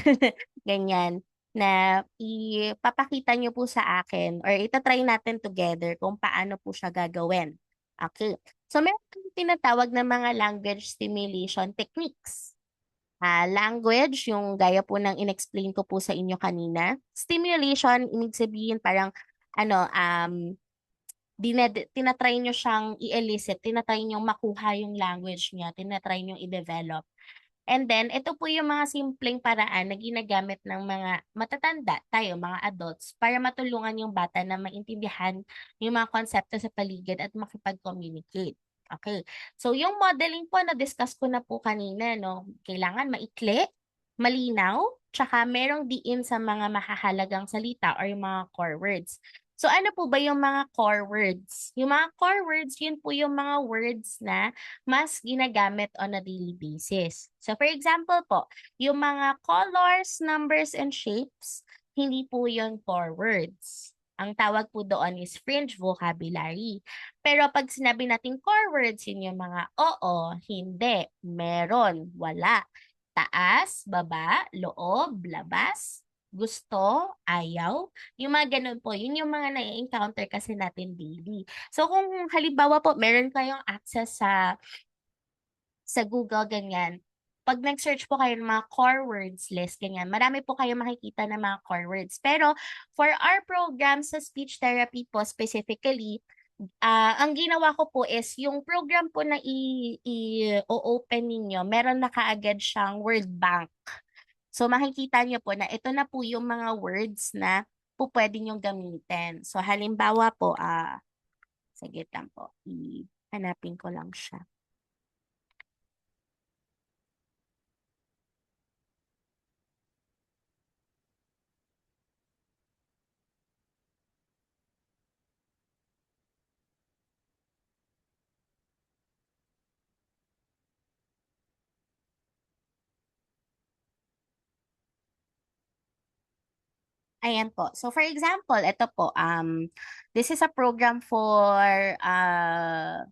S1: ganyan, na ipapakita nyo po sa akin or itatry natin together kung paano po siya gagawin. Okay. So, meron kang tinatawag na mga language stimulation techniques. Language, yung gaya po ng inexplain ko po sa inyo kanina. Stimulation, ibig sabihin parang, ano, tinatry nyo siyang i-elicit, tinatry nyo makuha yung language niya, tinatry nyo i-develop. And then, ito po yung mga simpleng paraan na ginagamit ng mga matatanda, tayo, mga adults, para matulungan yung bata na maintindihan yung mga konsepto sa paligid at makipag-communicate. Okay. So, yung modeling po, na-discuss ko na po kanina, no? Kailangan maikli, malinaw, tsaka merong diin sa mga mahahalagang salita or yung mga core words. So, ano po ba yung mga core words? Yung mga core words, yun po yung mga words na mas ginagamit on a daily basis. So for example po, yung mga colors, numbers, and shapes, hindi po yun core words. Ang tawag po doon is fringe vocabulary. Pero pag sinabi natin core words, yun yung mga oo, hindi, meron, wala, taas, baba, loob, labas, gusto, ayaw. Yung mga ganun po, yun yung mga na-encounter kasi natin daily. So kung halimbawa po, meron kayong access sa Google, ganyan. Pag nag-search po kayo ng mga core words list, ganyan, marami po kayo makikita ng mga core words. Pero for our program sa speech therapy po specifically, ang ginawa ko po is yung program po na i-open ninyo, meron na kaagad siyang word bank. So makikita niyo po na ito na po yung mga words na po pwede niyong gamitin. So halimbawa po, saglit lang po, hanapin ko lang siya. Ayan po. So for example, ito po, this is a program for uh,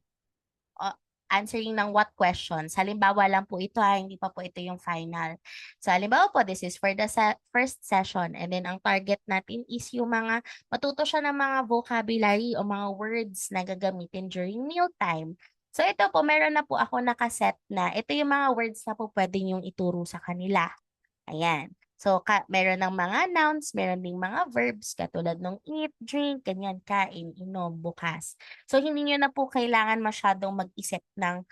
S1: answering ng what questions. Halimbawa lang po ito, hindi pa po ito yung final. So halimbawa po, this is for the first session, and then ang target natin is yung mga, matuto siya ng mga vocabulary o mga words na gagamitin during mealtime. So ito po, meron na po ako nakaset na ito yung mga words na po pwede yung ituro sa kanila. Ayan. So, meron ng mga nouns, meron ding mga verbs, katulad ng eat, drink, ganyan, kain, inom, bukas. So, hindi nyo na po kailangan masyadong mag-isip ng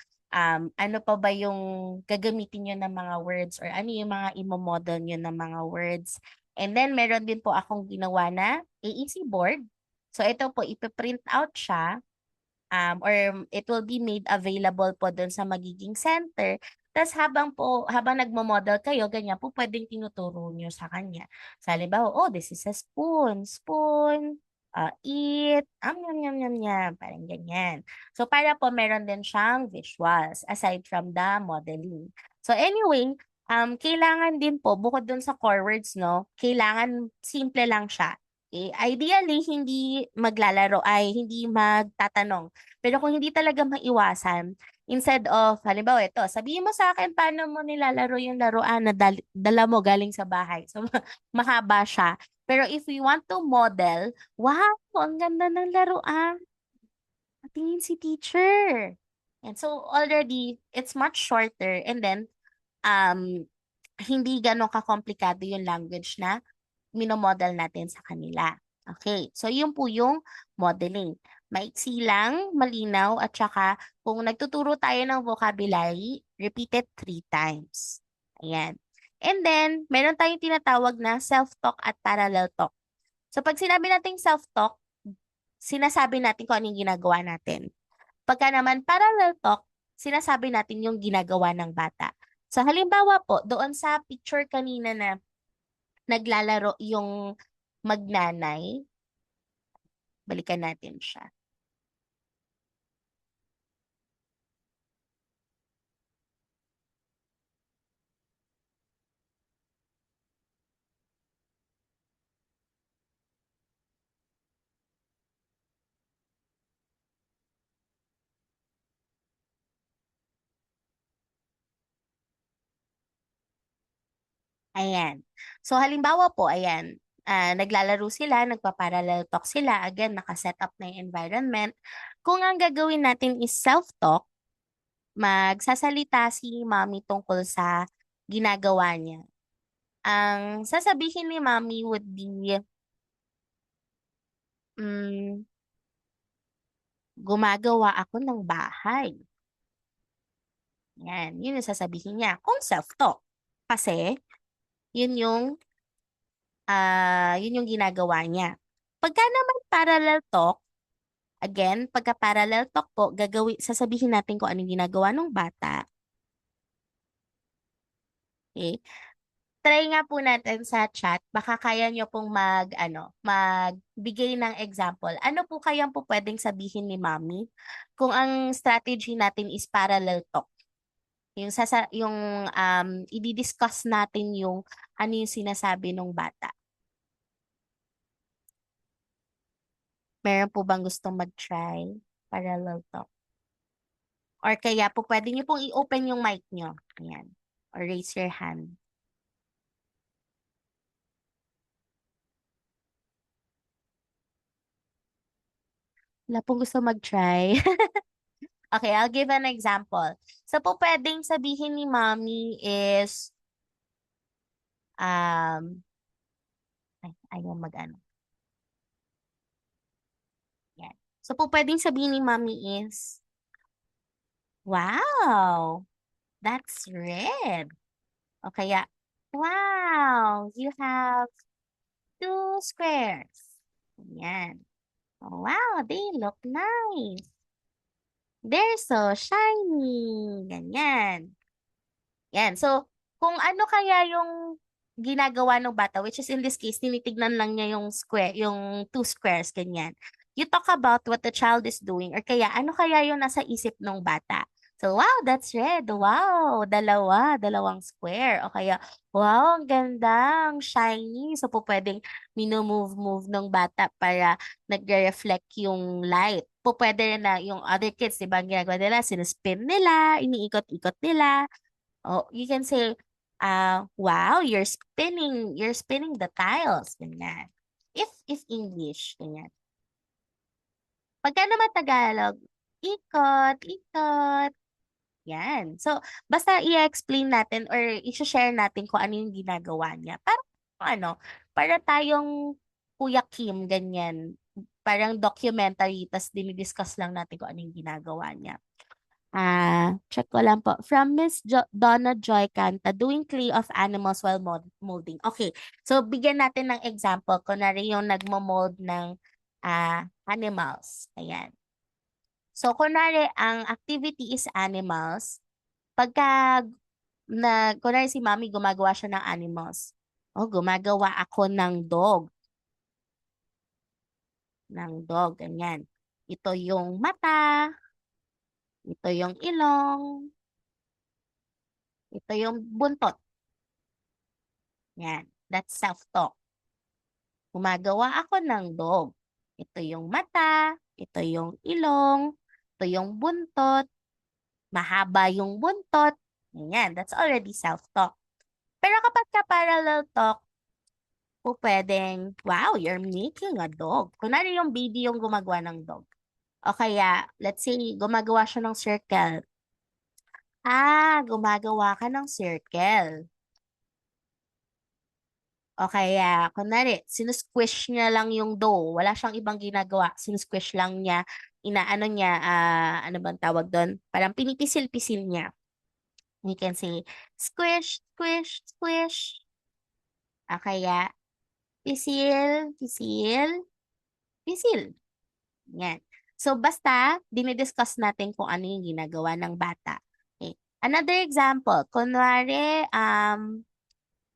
S1: ano pa ba yung gagamitin nyo ng mga words or ano yung mga imo-model nyo ng mga words. And then, meron din po akong ginawa na AEC board. So, ito po, ipiprint out siya or it will be made available po doon sa magiging center. Tapos habang nagmo-model kayo, ganyan po pwedeng tinuturo nyo sa kanya. Sa halimbawa, oh, this is a spoon, spoon, eat, yum, yum, yum, yum, parang ganyan. So, para po meron din siyang visuals aside from the modeling. So, anyway, kailangan din po, bukod dun sa core words, no, kailangan simple lang siya. Ideally, hindi maglalaro ay hindi magtatanong. Pero kung hindi talaga maiwasan, instead of, halimbawa ito, sabihin mo sa akin paano mo nilalaro yung laruan na dala mo galing sa bahay. So, mahaba siya. Pero if we want to model, wow, ang ganda ng laruan. Tingin si teacher. And so already, it's much shorter. And then, um, hindi ganun kakomplikado yung language na minomodel natin sa kanila. Okay, so yun po yung modeling. Maiksi lang, malinaw, at saka kung nagtuturo tayo ng vocabulary, repeat it 3 times. Ayan. And then, meron tayong tinatawag na self-talk at parallel talk. So pag sinabi nating self-talk, sinasabi natin kung anong ginagawa natin. Pagka naman parallel talk, sinasabi natin yung ginagawa ng bata. So halimbawa po, doon sa picture kanina na naglalaro yung magnanay, balikan natin siya. Ayan. So halimbawa po, ayan, naglalaro sila, nagpa-parallel talk sila, again, nakaset up na yung environment. Kung ang gagawin natin is self-talk, magsasalita si mommy tungkol sa ginagawa niya. Ang sasabihin ni mommy would be, mm, gumagawa ako ng bahay. Yan, yun yung sasabihin niya. Kung self-talk. Kasi, yun yung, yun yung ginagawa niya. Pagka naman parallel talk, again, pagka parallel talk po, sasabihin natin kung anong ginagawa ng bata. Okay? Try nga po natin sa chat, baka kaya nyo pong magbigay ng example. Ano po kayang po pwedeng sabihin ni mommy kung ang strategy natin is parallel talk? Yung i-discuss natin yung ano yung sinasabi ng bata. Meron po bang gustong mag-try? Parallel talk. Or kaya po pwede niyo pong i-open yung mic niyo. Ayan. Or raise your hand. Wala pong gusto mag-try. Okay, I'll give an example. So po pwedeng sabihin ni mommy is, ayaw mag-ano. Yan. So po pwedeng sabihin ni mommy is, wow, that's red. O kaya, wow, you have 2 squares. Yan. Wow, they look nice. They're so shiny. Ganyan. Yan. So, kung ano kaya yung ginagawa ng bata, which is in this case, tinitignan lang niya yung square, yung 2 squares, ganyan. You talk about what the child is doing or kaya ano kaya yung nasa isip ng bata. So, wow, that's red. Wow, dalawang square. O kaya, wow, ang ganda, ang shiny. So, po pwedeng move ng bata para nagre-reflect yung light. Po pwede rin na yung other kids, di ba, ang ginagawa nila, sinaspin nila, iniikot-ikot nila. Oh, you can say, wow, you're spinning the tiles, ganyan. If English, ganyan. Pagka naman Tagalog, ikot, ikot. Yan. So, basta i-explain natin or i-share natin kung ano yung ginagawa niya. Para tayong Kuya Kim, ganyan. Parang documentary, tas dinidiscuss lang natin kung ano yung ginagawa niya. Check ko lang po. From Miss Donna Joy Canta, doing clay of animals while molding. Okay, so bigyan natin ng example. Kunwari yung nagmo-mold ng animals. Ayan. So, kunwari, ang activity is animals. Pagka, kunwari si Mami gumagawa siya ng animals. Oh, gumagawa ako ng dog. Ganyan. Ito yung mata. Ito yung ilong. Ito yung buntot. Yan. That's self-talk. Gumagawa ako ng dog. Ito yung mata, ito yung ilong, ito yung buntot, mahaba yung buntot. Ganyan, that's already self-talk. Pero kapag ka parallel talk, po pwedeng, wow, you're making a dog. Kunwari yung baby yung gumagawa ng dog. O kaya, let's say, gumagawa siya ng circle. Gumagawa ka ng circle. O kaya, kunwari, sinusquish niya lang yung dough. Wala siyang ibang ginagawa. Sinusquish lang niya. Inaano niya, ano bang tawag doon? Parang pinipisil-pisil niya. We can say, squish, squish, squish. O kaya, pisil, pisil, pisil. Yan. So, basta, dinidiscuss natin kung ano yung ginagawa ng bata. Okay. Another example, kunwari,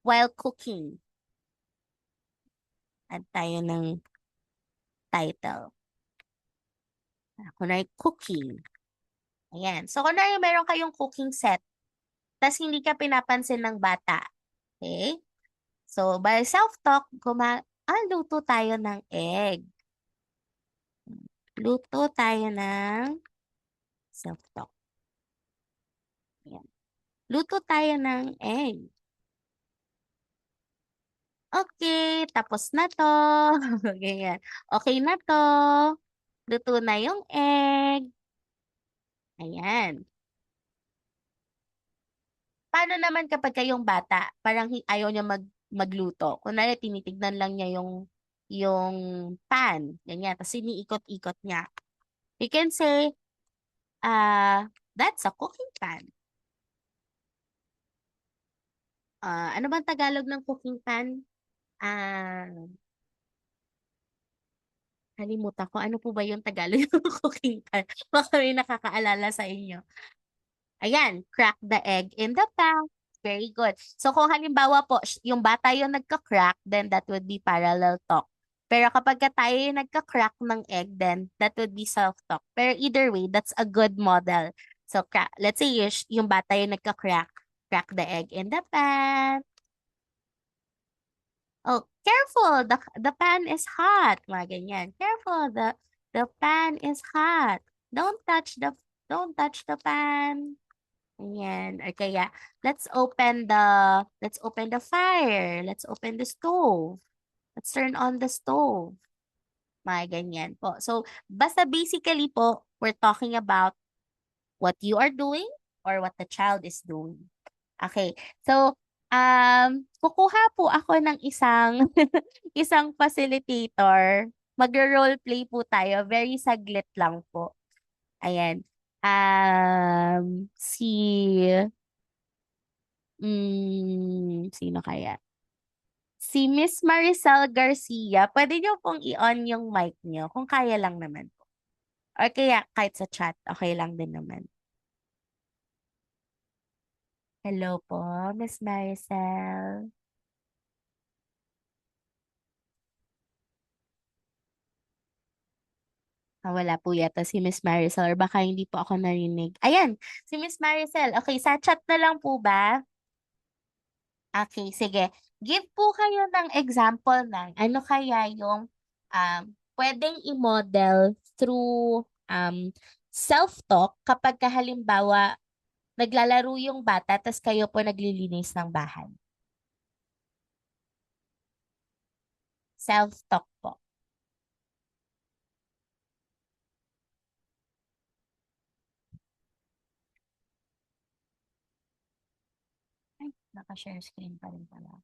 S1: while cooking, add tayo ng title. Kunwari, cooking. Ayan. So, kunwari, meron kayong cooking set, tas hindi ka pinapansin ng bata. Okay? So, by self-talk, luto tayo ng egg. Luto tayo ng self-talk. Ayan. Luto tayo ng egg. Okay, tapos na to. Ganyan. Okay na to. Luto na yung egg. Ayan. Paano naman kapag kayong bata, parang ayaw niya magluto. Kunwari, tinitignan lang niya yung pan. Ganyan. Tapos iniikot-ikot niya. You can say, that's a cooking pan. Ano bang Tagalog ng cooking pan? Ah, Kalimutan ko. Ano po ba yung Tagalog ng cooking pan? Baka may nakakaalala sa inyo. Ayan, crack the egg in the pan. Very good. So kung halimbawa po, yung bata yung nagka-crack, then that would be parallel talk. Pero kapag ka tayo yung nagka-crack ng egg, then that would be self-talk. Pero either way, that's a good model. So let's say yung bata yung nagka-crack, crack the egg in the pan. Oh, careful, the pan is hot. Mga ganyan. Careful, the pan is hot. Don't touch the pan. Ayan. Or kaya, let's open the fire. Let's open the stove. Let's turn on the stove. Mga ganyan po. So, basta basically po, we're talking about what you are doing or what the child is doing. Okay. So, kukuha po ako ng isang isang facilitator. Magro-role play po tayo. Very saglit lang po. Ayan. Si sino kaya? Si Miss Maricel Garcia, pwede niyo pong i-on yung mic niyo kung kaya lang naman po. Or kaya kahit sa chat, okay lang din naman. Hello po, Miss Maricel. Wala po yata si Miss Maricel or baka hindi po ako narinig. Ayan, si Miss Maricel. Okay, sa chat na lang po ba? Okay, sige. Give po kayo ng example ng ano kaya yung pwedeng i-model through self-talk kapag halimbawa naglalaro yung bata tas kayo po naglilinis ng bahay. Self-talk po. Ay, naka-share screen pa rin pala.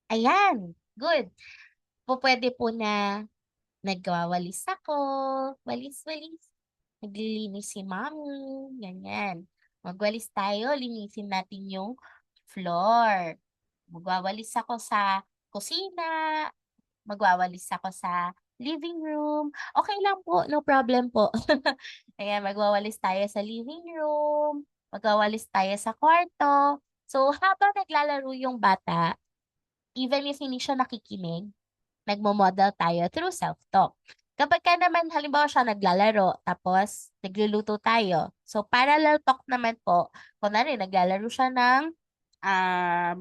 S1: Ayan, good. Pwede po na nagwawalis ako, walis-walis. Naglilinis si mommy, ganyan. Magwalis tayo, linisin natin yung floor. Magwawalis ako sa kusina, magwawalis ako sa living room. Okay lang po, no problem po. Ayan, magwawalis tayo sa living room, magwawalis tayo sa kwarto. So, habang naglalaro yung bata, even if hindi siya nakikinig, nagmo-model tayo through self-talk. Kapag ka naman, halimbawa siya naglalaro, tapos nagluluto tayo. So, parallel talk naman po, kunwari naglalaro siya um,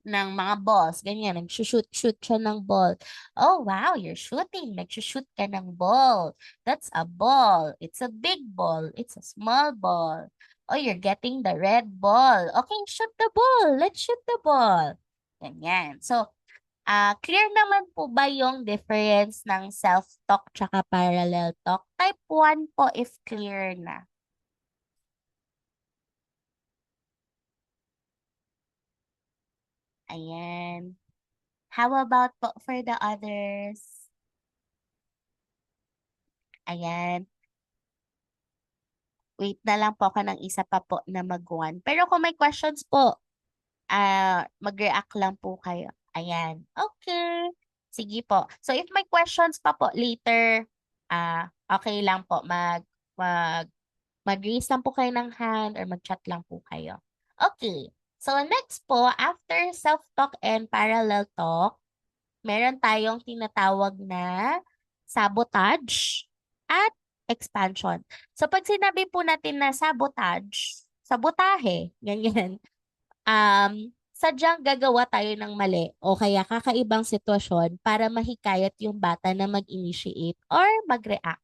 S1: ng mga balls, ganyan, nagsushoot-shoot siya ng ball. Oh, wow, you're shooting. Nagsushoot ka ng ball. That's a ball. It's a big ball. It's a small ball. Oh, you're getting the red ball. Okay, shoot the ball. Let's shoot the ball. Ganyan. So, clear naman po ba yung difference ng self-talk tsaka parallel talk? Type 1 po if clear na. Ayan. How about po for the others? Ayan. Wait na lang po ako ng isa pa po na mag-one. Pero kung may questions po, mag-react lang po kayo. Ayan. Okay. Sige po. So if may questions pa po later, okay lang po. Mag-raise lang po kayo ng hand or mag-chat lang po kayo. Okay. So next po, after self-talk and parallel talk, meron tayong tinatawag na sabotage at expansion. So pag sinabi po natin na sabotage, sabotahe, ganyan, sadyang gagawa tayo ng mali o kaya kakaibang sitwasyon para mahikayat yung bata na mag-initiate or mag-react.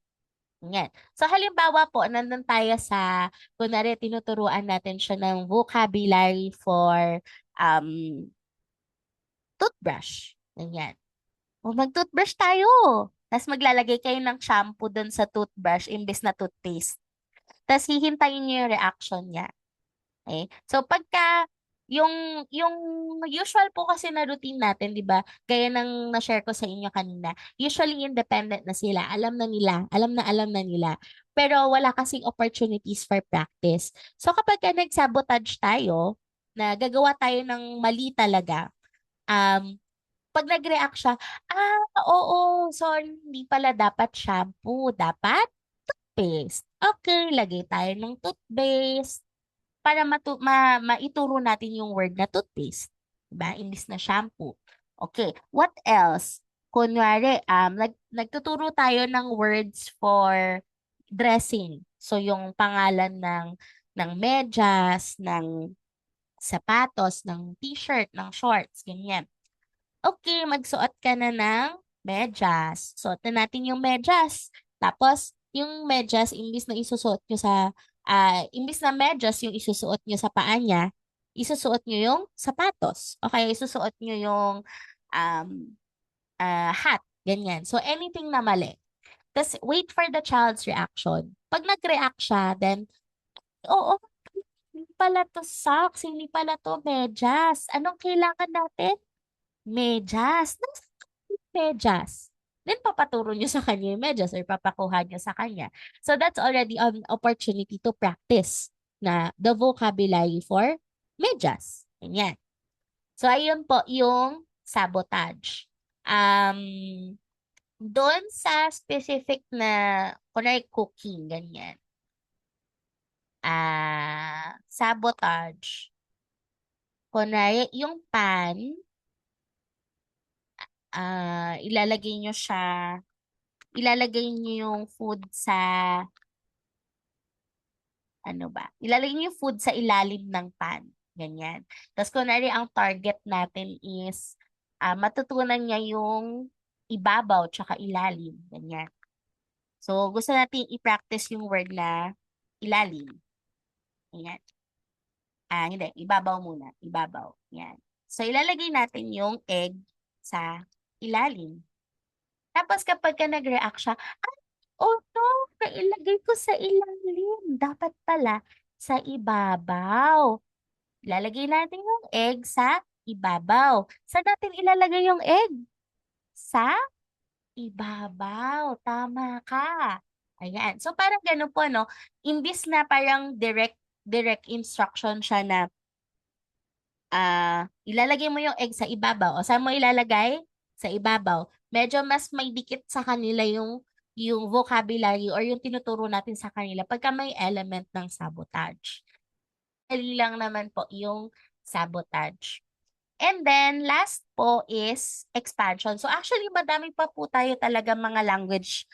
S1: Yan. So halimbawa po, nandun tayo sa, kunwari tinuturuan natin siya ng vocabulary for um, toothbrush. Ganyan. O mag-toothbrush tayo. Tapos maglalagay kayo ng shampoo dun sa toothbrush imbes na toothpaste. Tapos hihintayin niyo yung reaction niya. Okay? So pagka yung usual po kasi na routine natin, 'di ba? Gaya ng na-share ko sa inyo kanina. Usually independent na sila, alam na nila. Pero wala kasing opportunities for practice. So kapag ka nag-sabotage tayo, na gagawa tayo ng mali talaga, um, pag nag-react siya, oo, sorry, hindi pala dapat shampoo, dapat paste. Okay, lagay tayo ng toothpaste para maituro natin yung word na toothpaste. Diba? Imbis na shampoo. Okay, what else? Kunwari, nagtuturo tayo ng words for dressing. So, yung pangalan ng medyas, ng sapatos, ng t-shirt, ng shorts, ganyan. Okay, magsuot ka na ng medyas. Suotin natin yung medyas. Tapos, yung medyas, imbis na medyas yung isusuot nyo sa paa niya, isusuot nyo yung sapatos. Okay, isusuot nyo yung um, hat. Ganyan. So, anything na mali. Tapos, wait for the child's reaction. Pag nag-react siya, then, oo, hindi pala to socks, hindi pala to medyas. Anong kailangan natin? Medyas. Nasaan yung medyas? Then papaturo niyo sa kanya yung medyas or papakuha niyo sa kanya. So that's already an opportunity to practice na the vocabulary for medyas. Ganyan. So ayun po yung sabotage. Doon sa specific na, kunwari cooking, ganyan. Sabotage. Kunwari, yung pan, ilalagay niyo yung food sa, ano ba? Ilalagay niyo yung food sa ilalim ng pan. Ganyan. Tapos kunwari ang target natin is, matutunan niya yung ibabaw tsaka ilalim. Ganyan. So, gusto natin i-practice yung word na ilalim. Ganyan. Hindi. Ibabaw muna. Ibabaw. Yan. So, ilalagay natin yung egg sa ilalim. Tapos kapag ka nag-react siya, oh no, nailagay ko sa ilalim. Dapat pala sa ibabaw. Ilalagay natin yung egg sa ibabaw. Saan natin ilalagay yung egg? sa ibabaw. Tama ka. Ayan. So parang ganun po, no? Imbis na parang direct instruction siya na ilalagay mo yung egg sa ibabaw. O saan mo ilalagay? Sa ibabaw. Medyo mas may dikit sa kanila yung vocabulary or yung tinuturo natin sa kanila pagka may element ng sabotage. Dali lang naman po yung sabotage. And then, last po is expansion. So actually, madami pa po tayo talaga mga language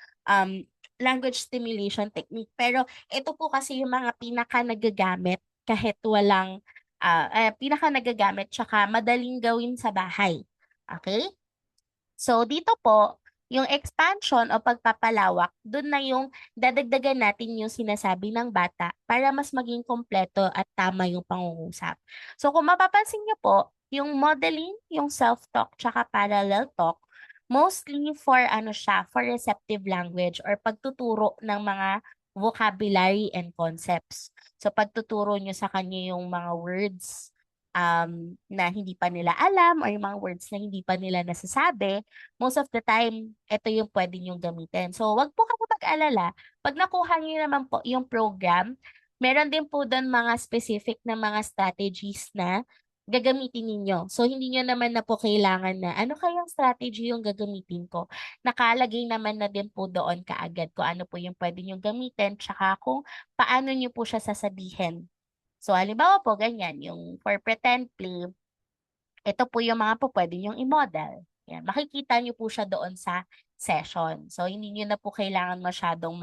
S1: stimulation technique. Pero ito po kasi yung mga pinaka nagagamit kahit walang, pinaka nagagamit tsaka madaling gawin sa bahay. Okay? So dito po, yung expansion o pagpapalawak, doon na yung dadagdagan natin yung sinasabi ng bata para mas maging kompleto at tama yung pangungusap. So kung mapapansin niyo po, yung modeling, yung self-talk, tsaka parallel talk, mostly for ano siya, for receptive language or pagtuturo ng mga vocabulary and concepts. So pagtuturo niyo sa kanya yung mga words na hindi pa nila alam or yung mga words na hindi pa nila nasasabi, most of the time, ito yung pwede niyong gamitin. So, wag po kayo mag-alala. Pag nakuha niyo naman po yung program, meron din po doon mga specific na mga strategies na gagamitin ninyo. So, hindi niyo naman na po kailangan na ano kayang strategy yung gagamitin ko. Nakalagay naman na din po doon kaagad kung ano po yung pwede niyong gamitin tsaka kung paano niyo po siya sasabihin. So, halimbawa po, ganyan, yung for pretend play, ito po yung mga po pwede niyong i-model. Yan, makikita niyo po siya doon sa session. So, hindi niyo na po kailangan masyadong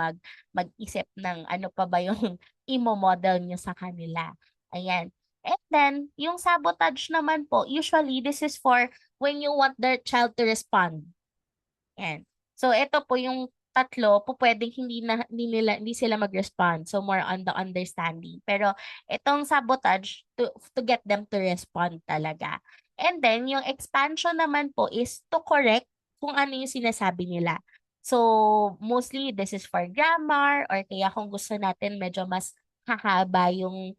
S1: mag-isip ng ano pa ba yung imo-model niyo sa kanila. Ayan. And then, yung sabotage naman po, usually this is for when you want the child to respond. Yan. So, ito po yung tatlo, po pwedeng hindi sila mag-respond. So, more on the understanding. Pero, itong sabotage, to get them to respond talaga. And then, yung expansion naman po is to correct kung ano yung sinasabi nila. So, mostly, this is for grammar or kaya kung gusto natin medyo mas hahaba yung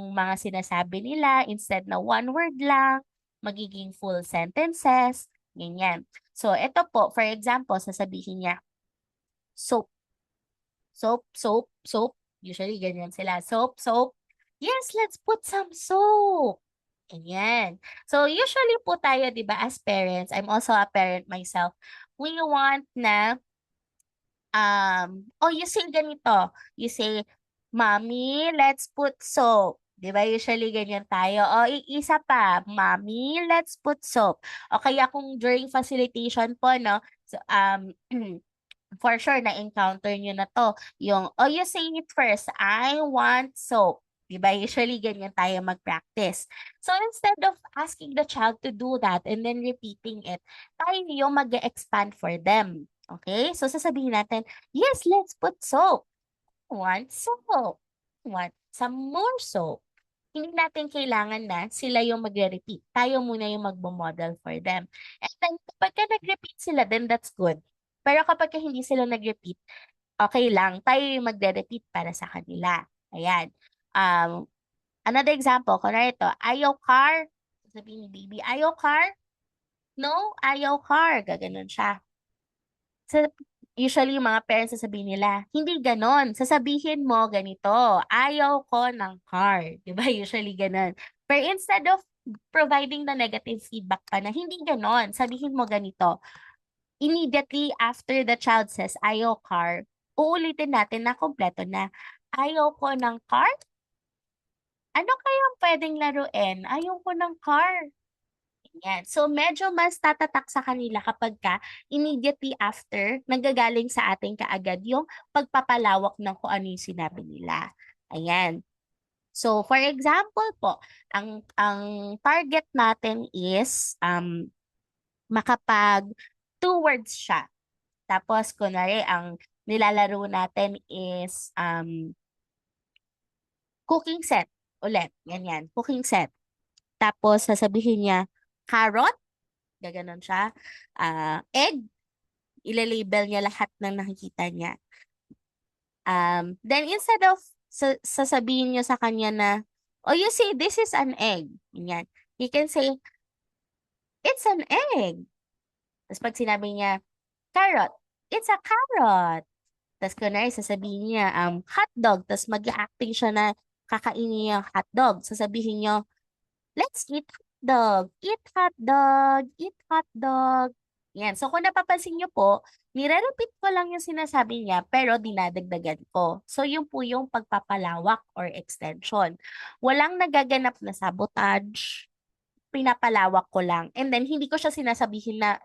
S1: mga sinasabi nila instead na one word lang, magiging full sentences, ganyan. So, ito po, for example, sasabihin niya, soap, soap, soap, soap. Usually, ganyan sila. Soap, soap. Yes, let's put some soap. Ganyan. So, usually po tayo, di ba, as parents, I'm also a parent myself, we want na, you say ganito. You say, Mommy, let's put soap. Di ba, usually ganyan tayo. O, isa pa, Mommy, let's put soap. O kaya kung during facilitation po, no, so, for sure na-encounter nyo na to. Yung, you say it first, I want soap. Diba? Usually, ganyan tayo mag-practice. So, instead of asking the child to do that and then repeating it, tayo yung mag-expand for them. Okay? So, sasabihin natin, yes, let's put soap. Want soap. Want some more soap. Hindi natin kailangan na sila yung magre-repeat. Tayo muna yung magmo-model for them. And then, kapag nag-repeat sila, then that's good. Pero kapag hindi sila nag-repeat, okay lang. Tayo yung magre-repeat para sa kanila. Ayan. Um, Another example, kunwari ito, ayaw car. Sabihin ni baby, ayaw car? No, ayaw car. Gaganon siya. Sa, usually, yung mga parents sasabihin nila, hindi ganon. Sasabihin mo ganito, ayaw ko ng car. Diba? Usually ganon. Pero instead of providing the negative feedback pa na hindi ganon, sabihin mo ganito, immediately after the child says, ayaw car, uulitin natin na kompleto na, ayaw ko ng car? Ano kayang pwedeng laruin? Ayaw ko ng car. Yan. So, medyo mas tatatak sa kanila kapag immediately after, nanggagaling sa ating kaagad yung pagpapalawak ng kung ano yung sinabi nila. Ayan. So, for example po, ang target natin is makapag two words siya. Tapos, kunwari, ang nilalaro natin is cooking set. Ulit, ganyan, cooking set. Tapos, sasabihin niya, carrot, gaganon siya. Egg, ilalabel niya lahat ng nakikita niya. Then, instead of sasabihin niyo sa kanya na, oh, you see, this is an egg. Ganyan. You can say, it's an egg. Tapos pag sinabi niya, carrot, it's a carrot. Tapos kunwari, sasabihin niya, hotdog. Tapos mag-acting siya na kakainin niya yung hotdog. Sasabihin niyo, let's eat hotdog. Eat hotdog. Eat hotdog. Yan. So, kung napapansin niyo po, nire-repeat ko lang yung sinasabi niya, pero dinadagdagan ko. So, yun po yung pagpapalawak or extension. Walang nagaganap na sabotage, pinapalawak ko lang. And then, hindi ko sinasabihan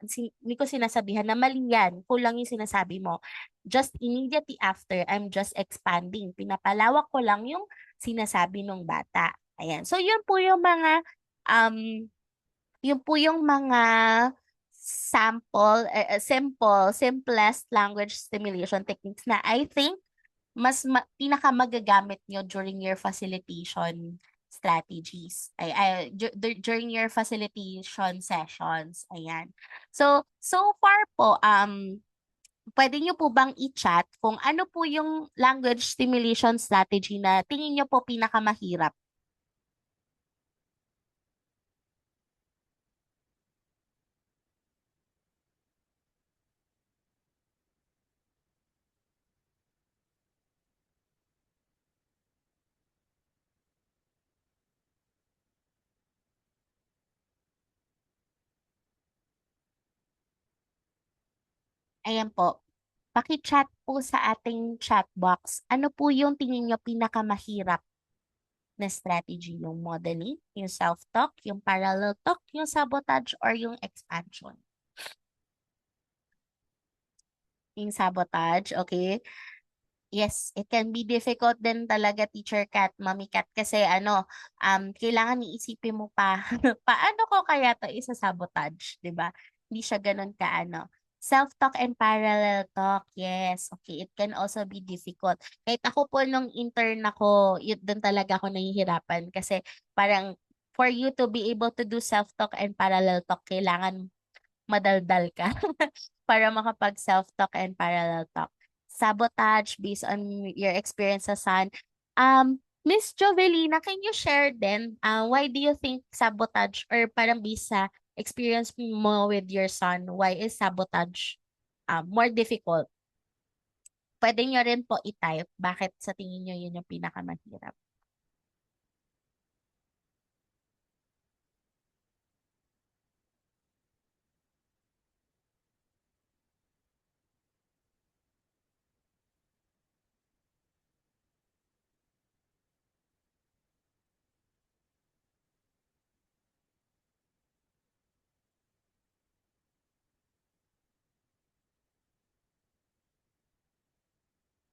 S1: na mali yan. Kulang yung sinasabi mo. Just immediately after, I'm just expanding. Pinapalawak ko lang yung sinasabi ng bata. Ayan. So, um, yun po yung mga simplest language stimulation techniques na I think pinakamagagamit nyo during your facilitation strategies. During your facilitation sessions. Ayan. So far po, pwede nyo po bang i-chat kung ano po yung language stimulation strategy na tingin nyo po pinakamahirap? Ayan po. Paki-chat po sa ating chat box. Ano po yung tingin nyo pinakamahirap na strategy? Yung modeling, yung self-talk, yung parallel talk, yung sabotage, or yung expansion? Yung sabotage, okay? Yes, it can be difficult din talaga, Teacher Kat, Mommy Kat, kasi kailangan iisipin mo pa, paano ko kaya to isa-sabotage, di ba? Hindi siya ganun kaano. Self-talk and parallel talk, yes. Okay, it can also be difficult. Kahit ako po nung intern ako, yun doon talaga ako nahihirapan kasi parang for you to be able to do self-talk and parallel talk, kailangan madaldal ka para makapag self-talk and parallel talk. Sabotage based on your experience sa Sun. Miss Jovelina, can you share then why do you think sabotage or parang based sa experience mo with your son, why is sabotage more difficult? Pwede nyo rin po i-type bakit sa tingin nyo yun yung pinakamahirap.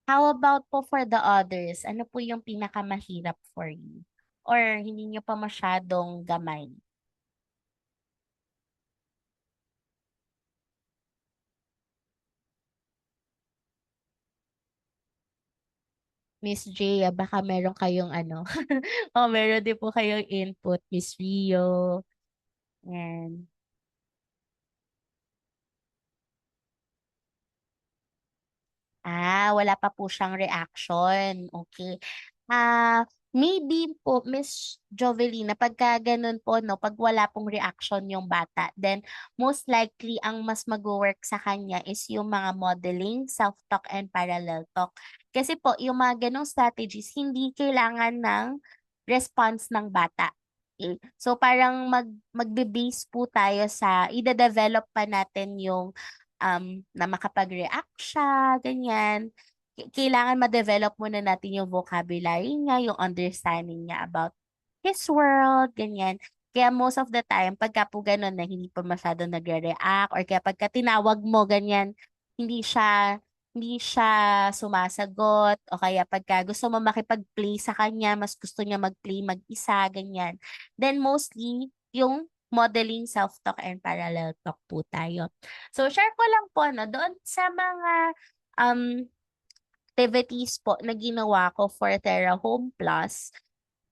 S1: How about po for the others? Ano po yung pinakamahirap for you? Or hindi nyo pa masyadong gamay? Miss J, baka meron kayong ano. O, meron din po kayong input, Miss Rio. Yan. Wala pa po siyang reaction. Okay. Maybe po, Miss Jovelina, pagka ganun po, no, pag wala pong reaction yung bata, then most likely ang mas mag-work sa kanya is yung mga modeling, self-talk, and parallel talk. Kasi po, yung mga ganong strategies, hindi kailangan ng response ng bata. Okay? So parang magbe-base po tayo sa, ide-develop pa natin yung na makapag-react siya, ganyan. Kailangan ma-develop muna natin yung vocabulary niya, yung understanding niya about his world, ganyan. Kaya most of the time, pagka po ganun na hindi pa masyado nagre-react or kaya pagka tinawag mo, ganyan, hindi siya hindi siya sumasagot o kaya pagka gusto mo makipag-play sa kanya, mas gusto niya mag-play mag-isa, ganyan. Then mostly, yung modeling, self-talk, and parallel talk po tayo. So, share ko lang po, no, doon sa mga um, activities po na ginawa ko for Terra Home Plus,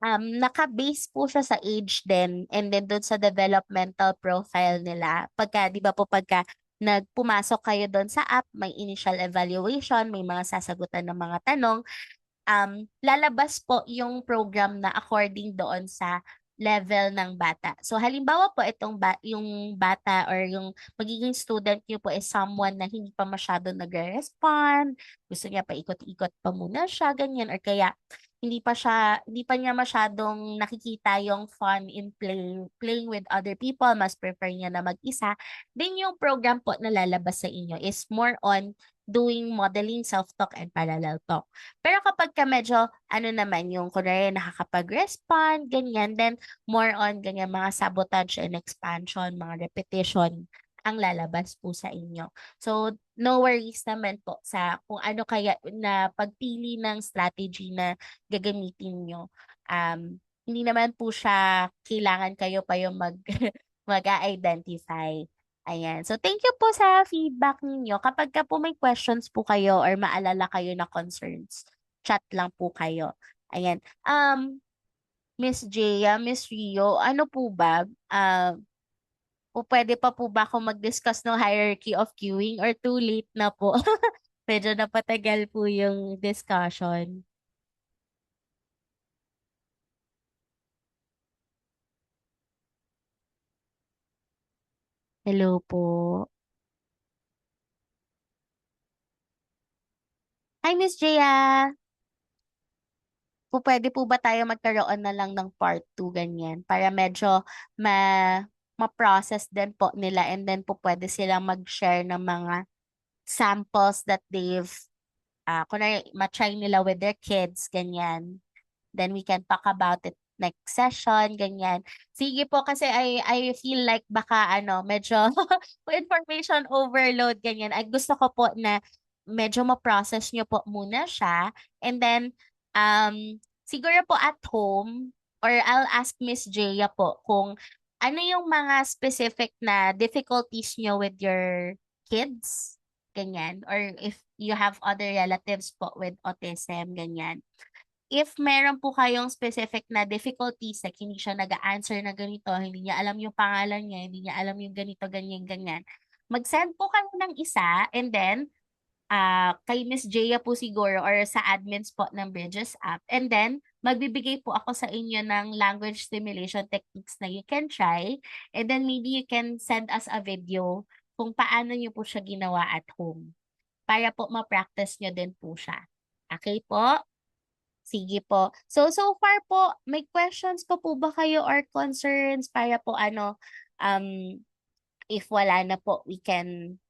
S1: naka-base po siya sa age din and then doon sa developmental profile nila. Pagka, di ba po, pagka nagpumasok kayo doon sa app, may initial evaluation, may mga sasagutan ng mga tanong, lalabas po yung program na according doon sa level ng bata. So halimbawa po yung bata or yung magiging student niyo po is someone na hindi pa masyado nagre-respond, gusto niya pa ikot-ikot pa muna siya, ganyan, or kaya hindi pa niya masyadong nakikita yung fun in playing with other people, mas prefer niya na mag-isa. Then yung program po na lalabas sa inyo is more on doing modeling, self-talk, and parallel talk. Pero kapag ka medyo, ano naman, yung kunwari nakakapag-respond, ganyan, then more on ganyan, mga sabotage and expansion, mga repetition, ang lalabas po sa inyo. So, no worries naman po sa kung ano kaya na pagpili ng strategy na gagamitin nyo. Hindi naman po siya kailangan kayo pa yung mag-identify. Ayan. So, thank you po sa feedback ninyo. Kapag ka po may questions po kayo or maalala kayo na concerns, chat lang po kayo. Ayan. Miss Jaya, Miss Rio, ano po ba? O pwede pa po ba ako mag-discuss ng hierarchy of queuing or too late na po? Medyo napatagal po yung discussion. Hello po. Hi, Miss Jaya. Pwede po ba tayo magkaroon na lang ng part 2 ganyan para medyo ma ma-process din po nila and then po pwede silang mag-share ng mga samples that they've kunwari ma-try nila with their kids, ganyan. Then we can talk about it next session, ganyan. Sige po kasi I feel like baka ano, medyo information overload, ganyan. Ay gusto ko po na medyo ma-process nyo po muna siya. And then, siguro po at home, or I'll ask Miss Jaya po kung ano yung mga specific na difficulties nyo with your kids, ganyan. Or if you have other relatives po with autism, ganyan. If meron po kayong specific na difficulties, like hindi siya nag-answer na ganito, hindi niya alam yung pangalan niya, hindi niya alam yung ganito, ganyan, ganyan, mag-send po kayo ng isa and then kay Miss Jaya po siguro or sa admins po ng Bridges app. And then, magbibigay po ako sa inyo ng language stimulation techniques na you can try. And then maybe you can send us a video kung paano nyo po siya ginawa at home para po ma-practice nyo din po siya. Okay po? Sige po. So far po, may questions pa po ba kayo or concerns para po um, if wala na po, we can